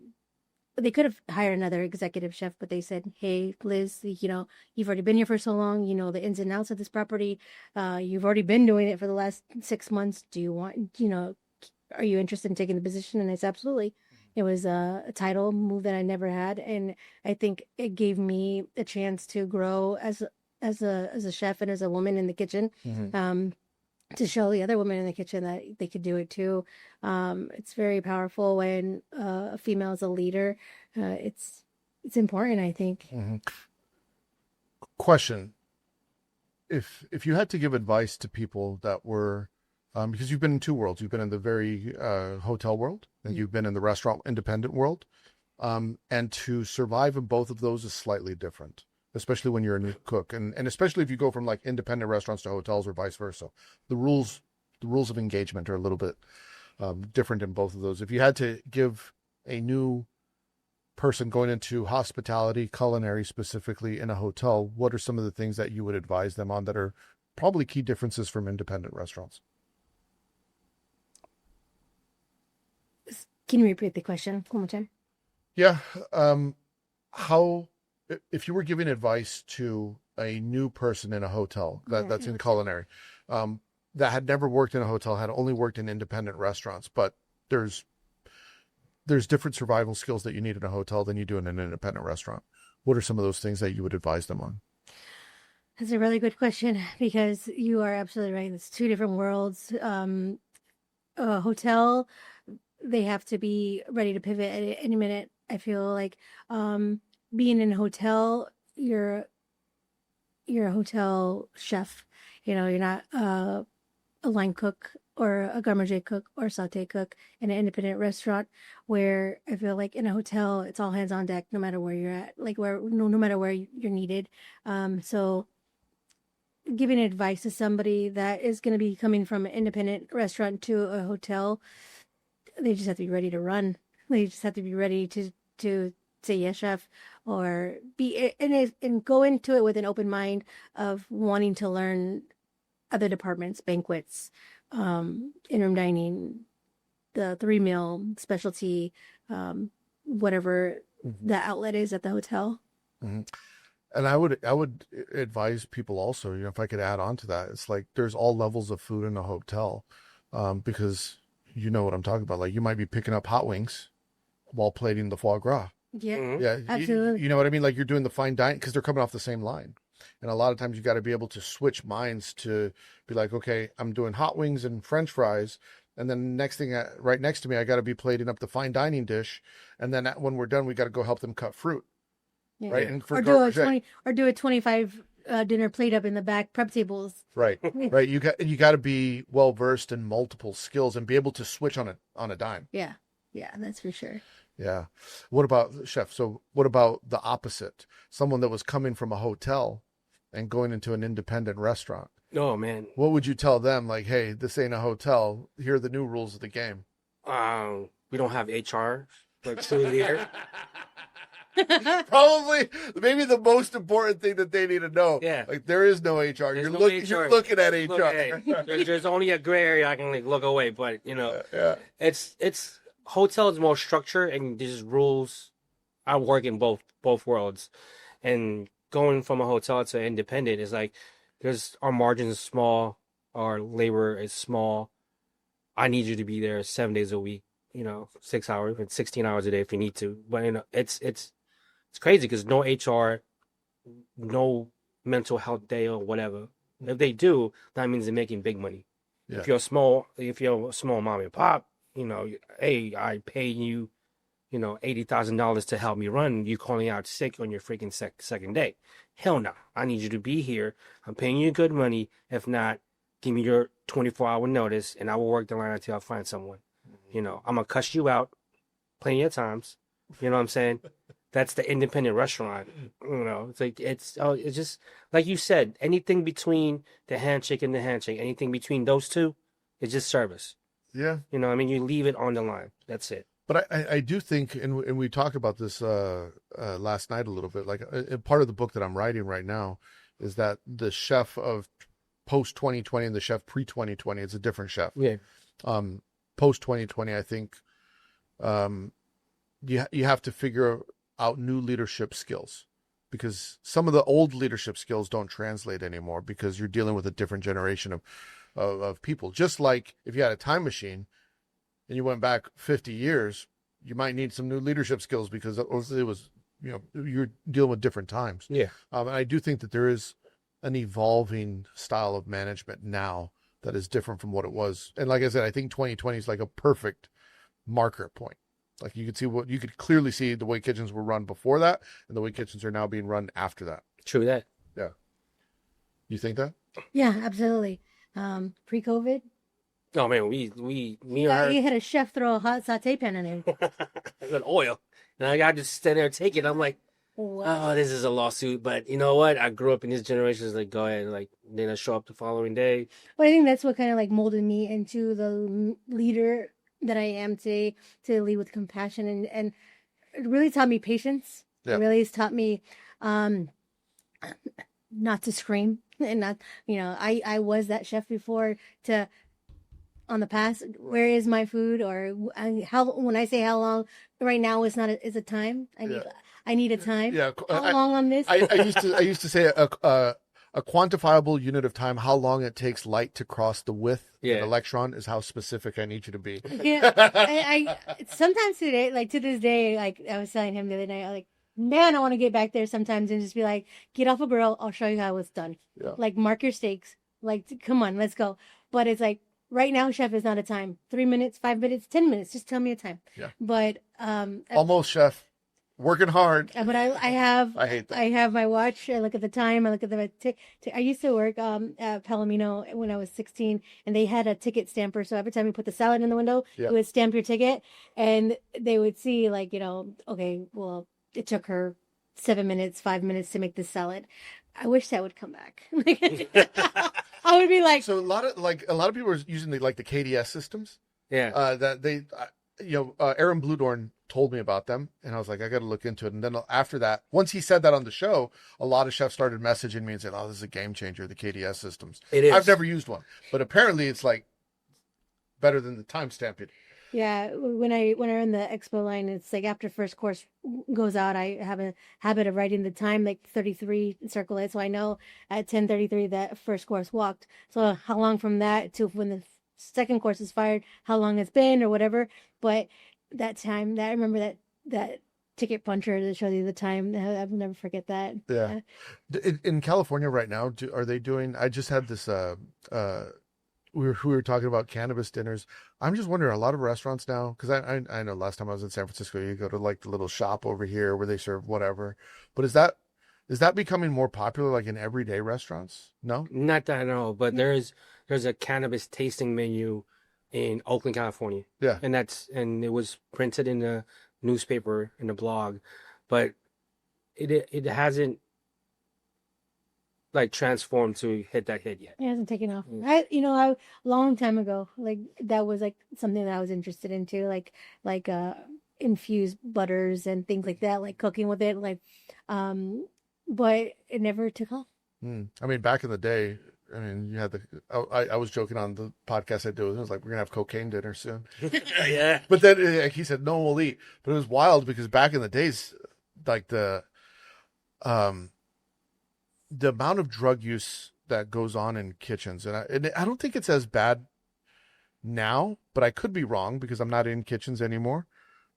could have hired another executive chef, but they said, "Hey, Liz, you've already been here for so long. You know the ins and outs of this property. You've already been doing it for the last 6 months. Do you want, are you interested in taking the position?" And I said, absolutely. It was a title move that I never had, and I think it gave me a chance to grow as a chef and as a woman in the kitchen. To show the other women in the kitchen that they could do it too. It's very powerful when a female is a leader. It's important, I think. Question: If you had to give advice to people that were, because you've been in two worlds, you've been in the very hotel world, and you've been in the restaurant independent world, and to survive in both of those is slightly different, especially when you're a new cook, and especially if you go from like independent restaurants to hotels or vice versa. The rules of engagement are a little bit different in both of those. If you had to give a new person going into hospitality, culinary specifically in a hotel, what are some of the things that you would advise them on that are probably key differences from independent restaurants? Can you repeat the question one more time? Yeah. How, if you were giving advice to a new person in a hotel that's in culinary, that had never worked in a hotel, had only worked in independent restaurants, but there's different survival skills that you need in a hotel than you do in an independent restaurant. What are some of those things that you would advise them on? That's a really good question because you are absolutely right. It's two different worlds. A hotel, they have to be ready to pivot at any minute. I feel like being in a hotel, you're a hotel chef. You're not a line cook or a gourmet cook or saute cook in an independent restaurant, where I feel like in a hotel it's all hands on deck no matter where you're at, like no matter where you're needed. So giving advice to somebody that is going to be coming from an independent restaurant to a hotel, they just have to be ready to run. They just have to be ready to say yes, chef, or be and go into it with an open mind of wanting to learn other departments, banquets, in-room dining, the 3-meal specialty, whatever the outlet is at the hotel. Mm-hmm. And I would advise people also, if I could add on to that, it's like there's all levels of food in a hotel, because you know what I'm talking about. Like you might be picking up hot wings while plating the foie gras. Yeah, Yeah, absolutely. You know what I mean? Like you're doing the fine dining because they're coming off the same line. And a lot of times you got to be able to switch minds to be like, okay, I'm doing hot wings and French fries. And then next thing, right next to me, I got to be plating up the fine dining dish. And then when we're done, we got to go help them cut fruit. Yeah. Right. And or do a 25 dinner plate up in the back prep tables. Right. Right. You got to be well versed in multiple skills and be able to switch on a dime. Yeah. Yeah, that's for sure. Yeah. What about chef? So what about the opposite? Someone that was coming from a hotel and going into an independent restaurant. Oh man. What would you tell them? Like, hey, this ain't a hotel. Here are the new rules of the game. We don't have HR, but truly here. Probably maybe the most important thing that they need to know. Yeah. Like there is no HR. You're looking at HR. Look, hey, there's only a gray area I can like look away, but yeah. It's hotels more structure and there's rules. I work in both worlds, and going from a hotel to independent is like our margins are small, our labor is small. I need you to be there 7 days a week, 6 hours, 16 hours a day if you need to. But it's crazy because no HR, no mental health day or whatever. If they do, that means they're making big money. Yeah. If you're a small mom and pop, hey, I pay you, $80,000 to help me run. You calling out sick on your freaking second day? Hell no! I need you to be here. I'm paying you good money. If not, give me your 24-hour notice, and I will work the line until I find someone. I'm gonna cuss you out plenty of times. You know what I'm saying? That's the independent restaurant. It's like it's just like you said. Anything between the handshake and the handshake, anything between those two, is just service. Yeah. You leave it on the line. That's it. But I do think, and we talked about this last night a little bit, like part of the book that I'm writing right now is that the chef of post 2020 and the chef pre 2020, it's a different chef. Yeah. Post 2020, I think you have to figure out new leadership skills, because some of the old leadership skills don't translate anymore because you're dealing with a different generation of people. Just like if you had a time machine and you went back 50 years, you might need some new leadership skills because it was, you're dealing with different times. Yeah. And I do think that there is an evolving style of management now that is different from what it was. And like I said, I think 2020 is like a perfect marker point. Like you could clearly see the way kitchens were run before that and the way kitchens are now being run after that. True that. Yeah. You think that? Yeah, absolutely. Pre-COVID. Oh man, you had a chef throw a hot saute pan in it. With oil. And I got to stand there and take it. I'm like, wow. Oh, this is a lawsuit. But you know what? I grew up in this generation. It's like, go ahead. Like, then I show up the following day. Well, I think that's what kind of like molded me into the leader that I am today, to lead with compassion, and it really taught me patience. Yep. It really has taught me not to scream, and not, I was that chef before on the past, where is my food, or when I say how long, right now is a time. I need a time. Yeah. How long on this? I used to say a quantifiable unit of time, how long it takes light to cross the width of the electron, is how specific I need you to be. Yeah. I sometimes today, like to this day, like I was telling him the other night, I was like, man, I want to get back there sometimes and just be like, get off a grill, I'll show you how it's done. Yeah. Like, mark your steaks. Like, come on, let's go. But it's like, right now, chef, is not a time. 3 minutes, 5 minutes, 10 minutes. Just tell me a time. Yeah. But almost, chef. working hard. But I have I hate that. I have my watch. I look at the time. I look at the tick. I used to work at Palomino when I was 16, and they had a ticket stamper. So every time you put the salad in the window, Yeah. it would stamp your ticket, and they would see like, okay, well, it took her 7 minutes, 5 minutes to make this salad. I wish that would come back. I would be like, So a lot of people are using the KDS systems. Yeah. That they, Aaron Bludorn told me about them, and I was like, I got to look into it. And then after that, once he said that on the show, a lot of chefs started messaging me and saying, "Oh, this is a game changer, the KDS systems." It is. I've never used one, but apparently it's like better than the timestamping. yeah, when I run the expo line, it's like after first course goes out, I have a habit of writing the time, like 33, circle it, so I know at 10:33 that first course walked. So how long from that to when the second course is fired, how long it's been or whatever. But that time, that I remember that ticket puncher that showed you the time. I will never forget that. Yeah. In California right now, are they doing? I just had this. We were talking about cannabis dinners. I'm just wondering, a lot of restaurants now, because I know last time I was in San Francisco, you go to like the little shop over here where they serve whatever. But is that becoming more popular, like in everyday restaurants? No. Not that I know, but there's a cannabis tasting menu in Oakland, California. Yeah. And it was printed in the newspaper, in the blog, but it hasn't like transformed to hit that hit yet. It hasn't taken off. I long time ago, like that was like something that I was interested into, like infused butters and things like that, like cooking with it, but it never took off. I mean, back in the day, I mean, you had I was joking on the podcast I do. It was like, we're going to have cocaine dinner soon. Yeah. But then he said, no one will eat. But it was wild because back in the days, like the amount of drug use that goes on in kitchens, and I don't think it's as bad now, but I could be wrong because I'm not in kitchens anymore.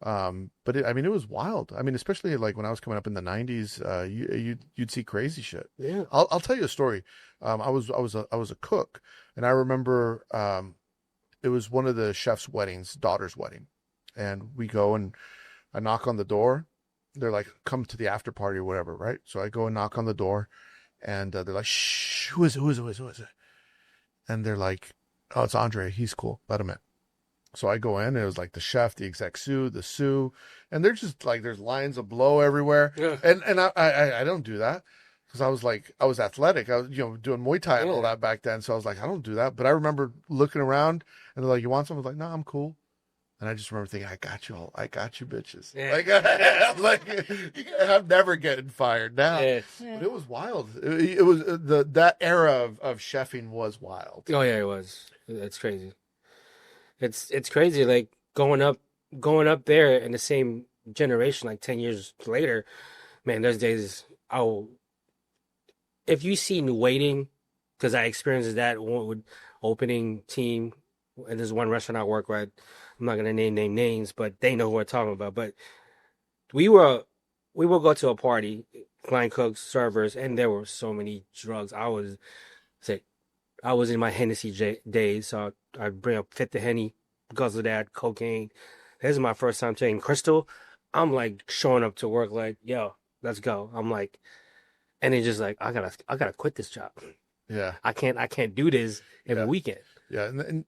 But it was wild. I mean, especially like when I was coming up in the 90s, you'd see crazy shit. Yeah. I'll tell you a story. I was a cook, and I remember it was one of the chef's daughter's wedding, and we go and I knock on the door. They're like, "Come to the after party" or whatever, right? So I go and knock on the door, and they're like, "Shh, who is it?" And they're like, "Oh, it's Andre. He's cool. Let him in." So I go in, and it was like the chef, the exec the sous, and they're just like, there's lines of blow everywhere. Yeah. And I don't do that because I was athletic. I was, doing Muay Thai and all that back then. So I was like, I don't do that. But I remember looking around, and they're like, "You want something?" I was like, "No, I'm cool." And I just remember thinking, I got you bitches. Yeah. I'm never getting fired now. Yeah. But it was wild. It was that era of chefing was wild. Oh yeah, it was. It's crazy. It's crazy. Like going up there in the same generation, like 10 years later, man. Those days, if you seen waiting, because I experienced that with opening team, and there's one restaurant I work with. I'm not gonna name names, but they know who we're talking about. But we will go to a party, line cooks, servers, and there were so many drugs. I was sick. I was in my Hennessy days, so I'd bring up Fit the Henny because of that, cocaine. This is my first time taking crystal. I'm like showing up to work like, "Yo, let's go." I'm like, and it's just like, I gotta quit this job. Yeah. I can't do this every weekend. Yeah, and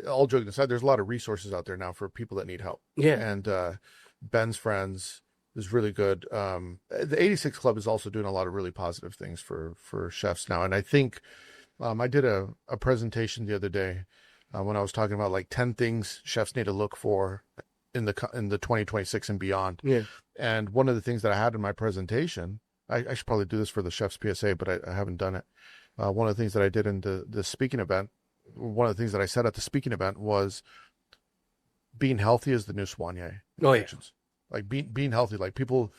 all joking aside, there's a lot of resources out there now for people that need help. Yeah. And Ben's Friends is really good. The 86 Club is also doing a lot of really positive things for chefs now. And I think I did a presentation the other day when I was talking about like 10 things chefs need to look for in the 2026 and beyond. Yeah. And one of the things that I had in my presentation, I should probably do this for the Chef's PSA, but I haven't done it. One of the things that I did in the speaking event, one of the things that I said at the speaking event was being healthy is the new soigner. Oh yeah. Like being healthy, like people,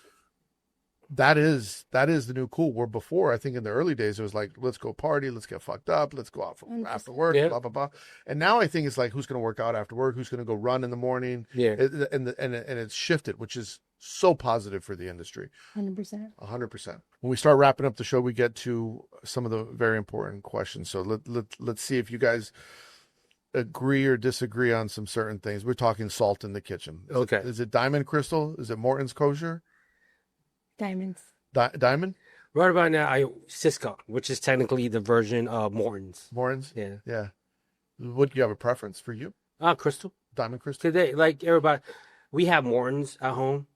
that is the new cool. Where before, I think in the early days, it was like, let's go party, let's get fucked up, let's go out after work, blah, blah, blah. And now I think it's like, who's going to work out after work? Who's going to go run in the morning? Yeah. And it's shifted, which is so positive for the industry. 100%. 100%. When we start wrapping up the show, we get to some of the very important questions. So let's see if you guys agree or disagree on some certain things. We're talking salt in the kitchen. Okay. Is it Diamond Crystal? Is it Morton's Kosher? Diamonds. Diamond? Right about now, Cisco, which is technically the version of Morton's. Morton's? Yeah. Yeah. What do you have a preference for you? Crystal. Diamond Crystal? Today, like everybody, we have Morton's at home,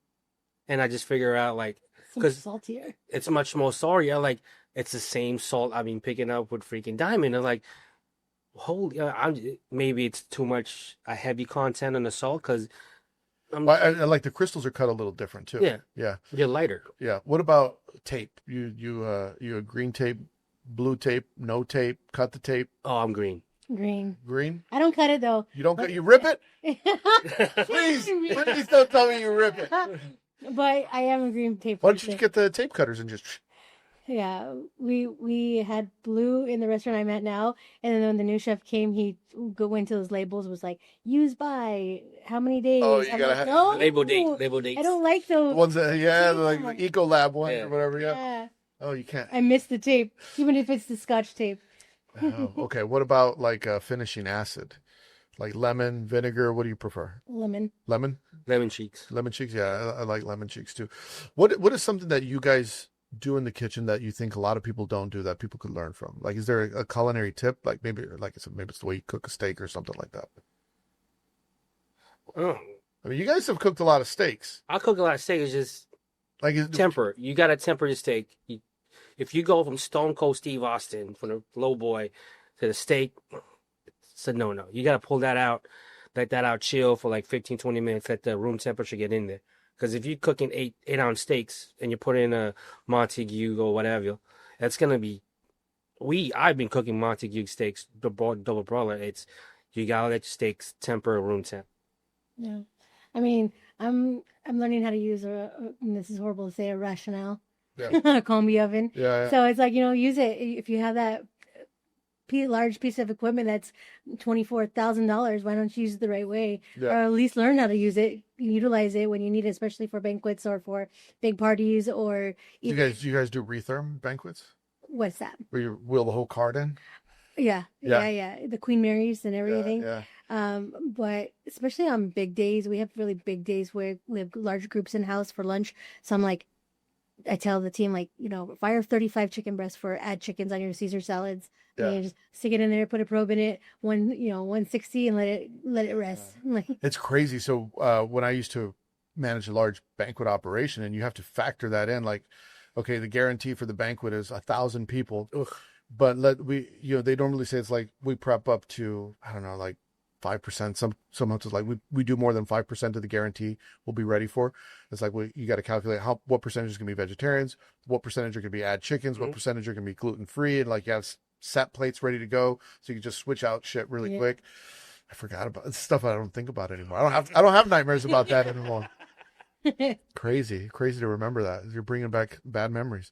and I just figure out like So because saltier. it's much more salty. I like it's the same salt I've been picking up with freaking Diamond. And like, holy, maybe it's too much a heavy content on the salt because Well, I like the crystals are cut a little different too. Yeah. Yeah. you're lighter. Yeah. What about tape? You a green tape, blue tape, no tape, cut the tape, Oh, I'm green. Green. green? I don't cut it though. You don't cut, you rip it? Please don't tell me you rip it. But I am a green tape. Why don't you person. just get the tape cutters and just Yeah, we had blue in the restaurant I'm at now, and then when the new chef came, he went to those labels, was like, used by how many days? Oh, you I'm gotta like, have- no, Label dates. I don't like those. ones that Yeah. like the Eco Lab one Yeah. or whatever, yeah. Yeah, Oh, you can't. I miss the tape, even if it's the Scotch tape. Oh, okay. What about like finishing acid? Like lemon, vinegar, what do you prefer? Lemon. Lemon? Lemon cheeks. Lemon cheeks? Yeah, I like lemon cheeks too. What is something that you guys do in the kitchen that you think a lot of people don't do that people could learn from? Like, is there a culinary tip? Like maybe maybe it's the way you cook a steak or something like that. Oh, I mean, you guys have cooked a lot of steaks. I cook a lot of steak. It's just Like, temper. You gotta temper the steak. If you go from Stone Cold Steve Austin, from the low boy to the steak, it's a no. You gotta pull that out, let that out chill for like 15, 20 minutes, let the room temperature get in there. Because if you're cooking 8-ounce steaks and you put in a Montague or whatever, that's gonna be. I've been cooking Montague steaks, double broiler. It's you gotta let your steaks temper room temp. Yeah, I mean, I'm learning how to use and this is horrible to say, a rationale, Yeah. a combi oven. yeah, So it's like, use it if you have that large piece of equipment that's $24,000. Why don't you use it the right way, Yeah. or at least learn how to use it, utilize it when you need it, especially for banquets or for big parties or you guys do retherm banquets what's that? where you wheel the whole cart in? Yeah, Yeah. yeah, the Queen Marys and everything. Yeah. But especially on big days, we have really big days where we have large groups in house for lunch. So I'm like, I tell the team, like, fire 35 chicken breasts for add chickens on your Caesar salads. Yeah. And you just stick it in there, put a probe in it, 160, and let it rest. Like, It's crazy. So when I used to manage a large banquet operation, and you have to factor that in, like, okay, the guarantee for the banquet is 1,000 people, but they normally say it's like we prep up to, I don't know, like 5%. Some months it's like we do more than 5% of the guarantee we'll be ready for. It's like you got to calculate what percentage is going to be vegetarians, what percentage are going to be add chickens, what percentage are going to be gluten free, and like you have set plates ready to go, so you can just switch out shit really quick. I forgot about it's stuff I don't think about anymore. I don't have nightmares about that anymore. Crazy to remember that. You're bringing back bad memories.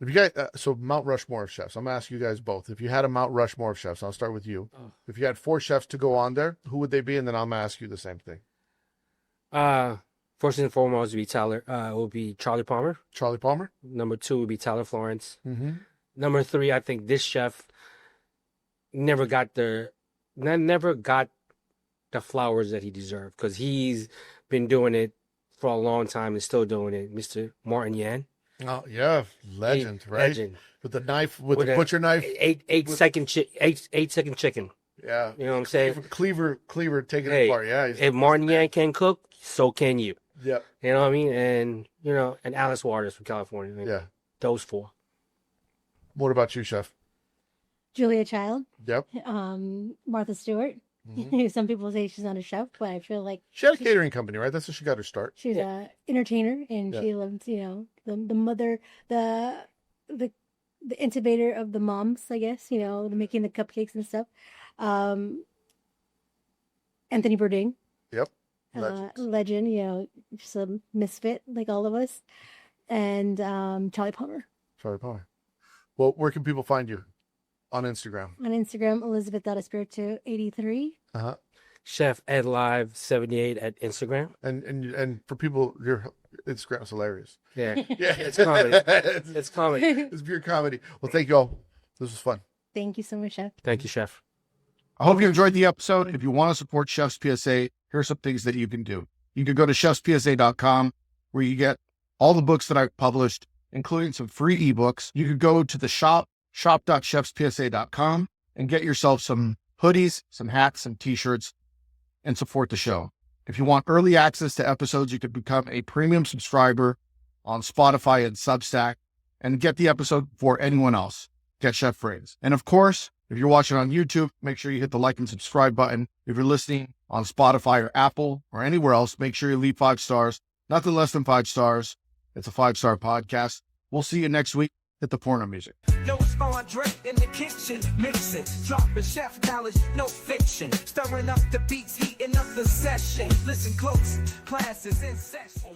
If you guys, so Mount Rushmore of chefs, I'm gonna ask you guys both. If you had a Mount Rushmore of chefs, I'll start with you. If you had 4 chefs to go on there, who would they be? And then I'm gonna ask you the same thing. First and foremost would be Tyler. It would be Charlie Palmer. Charlie Palmer. Number 2 would be Tyler Florence. Mm-hmm. Number 3, I think this chef never got the flowers that he deserved, because he's been doing it for a long time and still doing it. Mr. Martin Yan. Oh yeah, legend, right? Legend. With the knife, with the butcher knife. 8-second chicken. Yeah, You know what I'm saying? Cleaver taking it Hey, apart. Yeah, if Martin Yan can cook, so can you. yeah, You know what I mean? And and Alice Waters from California. yeah. Those 4. What about you, chef? Julia Child, Yep. Martha Stewart. Mhm. Some people say she's not a chef, but I feel like She had a catering company, right? That's how she got her start. she's a entertainer, and Yeah. she loves, the mother, the incubator of the moms, I guess, making the cupcakes and stuff. Anthony Bourdain, Yep. Legend. legend, just a misfit like all of us, and Charlie Palmer. Charlie Palmer. Well, where can people find you? On Instagram. On Instagram, Elizabeth.Espiritu 83. Uh-huh. Chef Ed Live 78 at Instagram. And for people, your Instagram is hilarious. Yeah. Yeah, It's comedy. It's comedy. It's pure comedy. Well, thank you all. This was fun. Thank you so much, Chef. Thank you, Chef. I hope you enjoyed the episode. If you want to support Chef's PSA, here are some things that you can do. You can go to chefspsa.com, where you get all the books that I've published, including some free ebooks. You could go to the shop.chefspsa.com, and get yourself some hoodies, some hats, some t-shirts, and support the show. If you want early access to episodes, you could become a premium subscriber on Spotify and Substack and get the episode before anyone else. Get Chef Phrase. And of course, if you're watching on YouTube, make sure you hit the like and subscribe button. If you're listening on Spotify or Apple or anywhere else, make sure you leave 5 stars. Nothing less than 5 stars. It's a 5-star podcast. We'll see you next week. Hit the porno music. No, it's André in the kitchen, mixing, dropping chef knowledge, no fiction, stirring up the beats, heating up the session. Listen close, class is in session.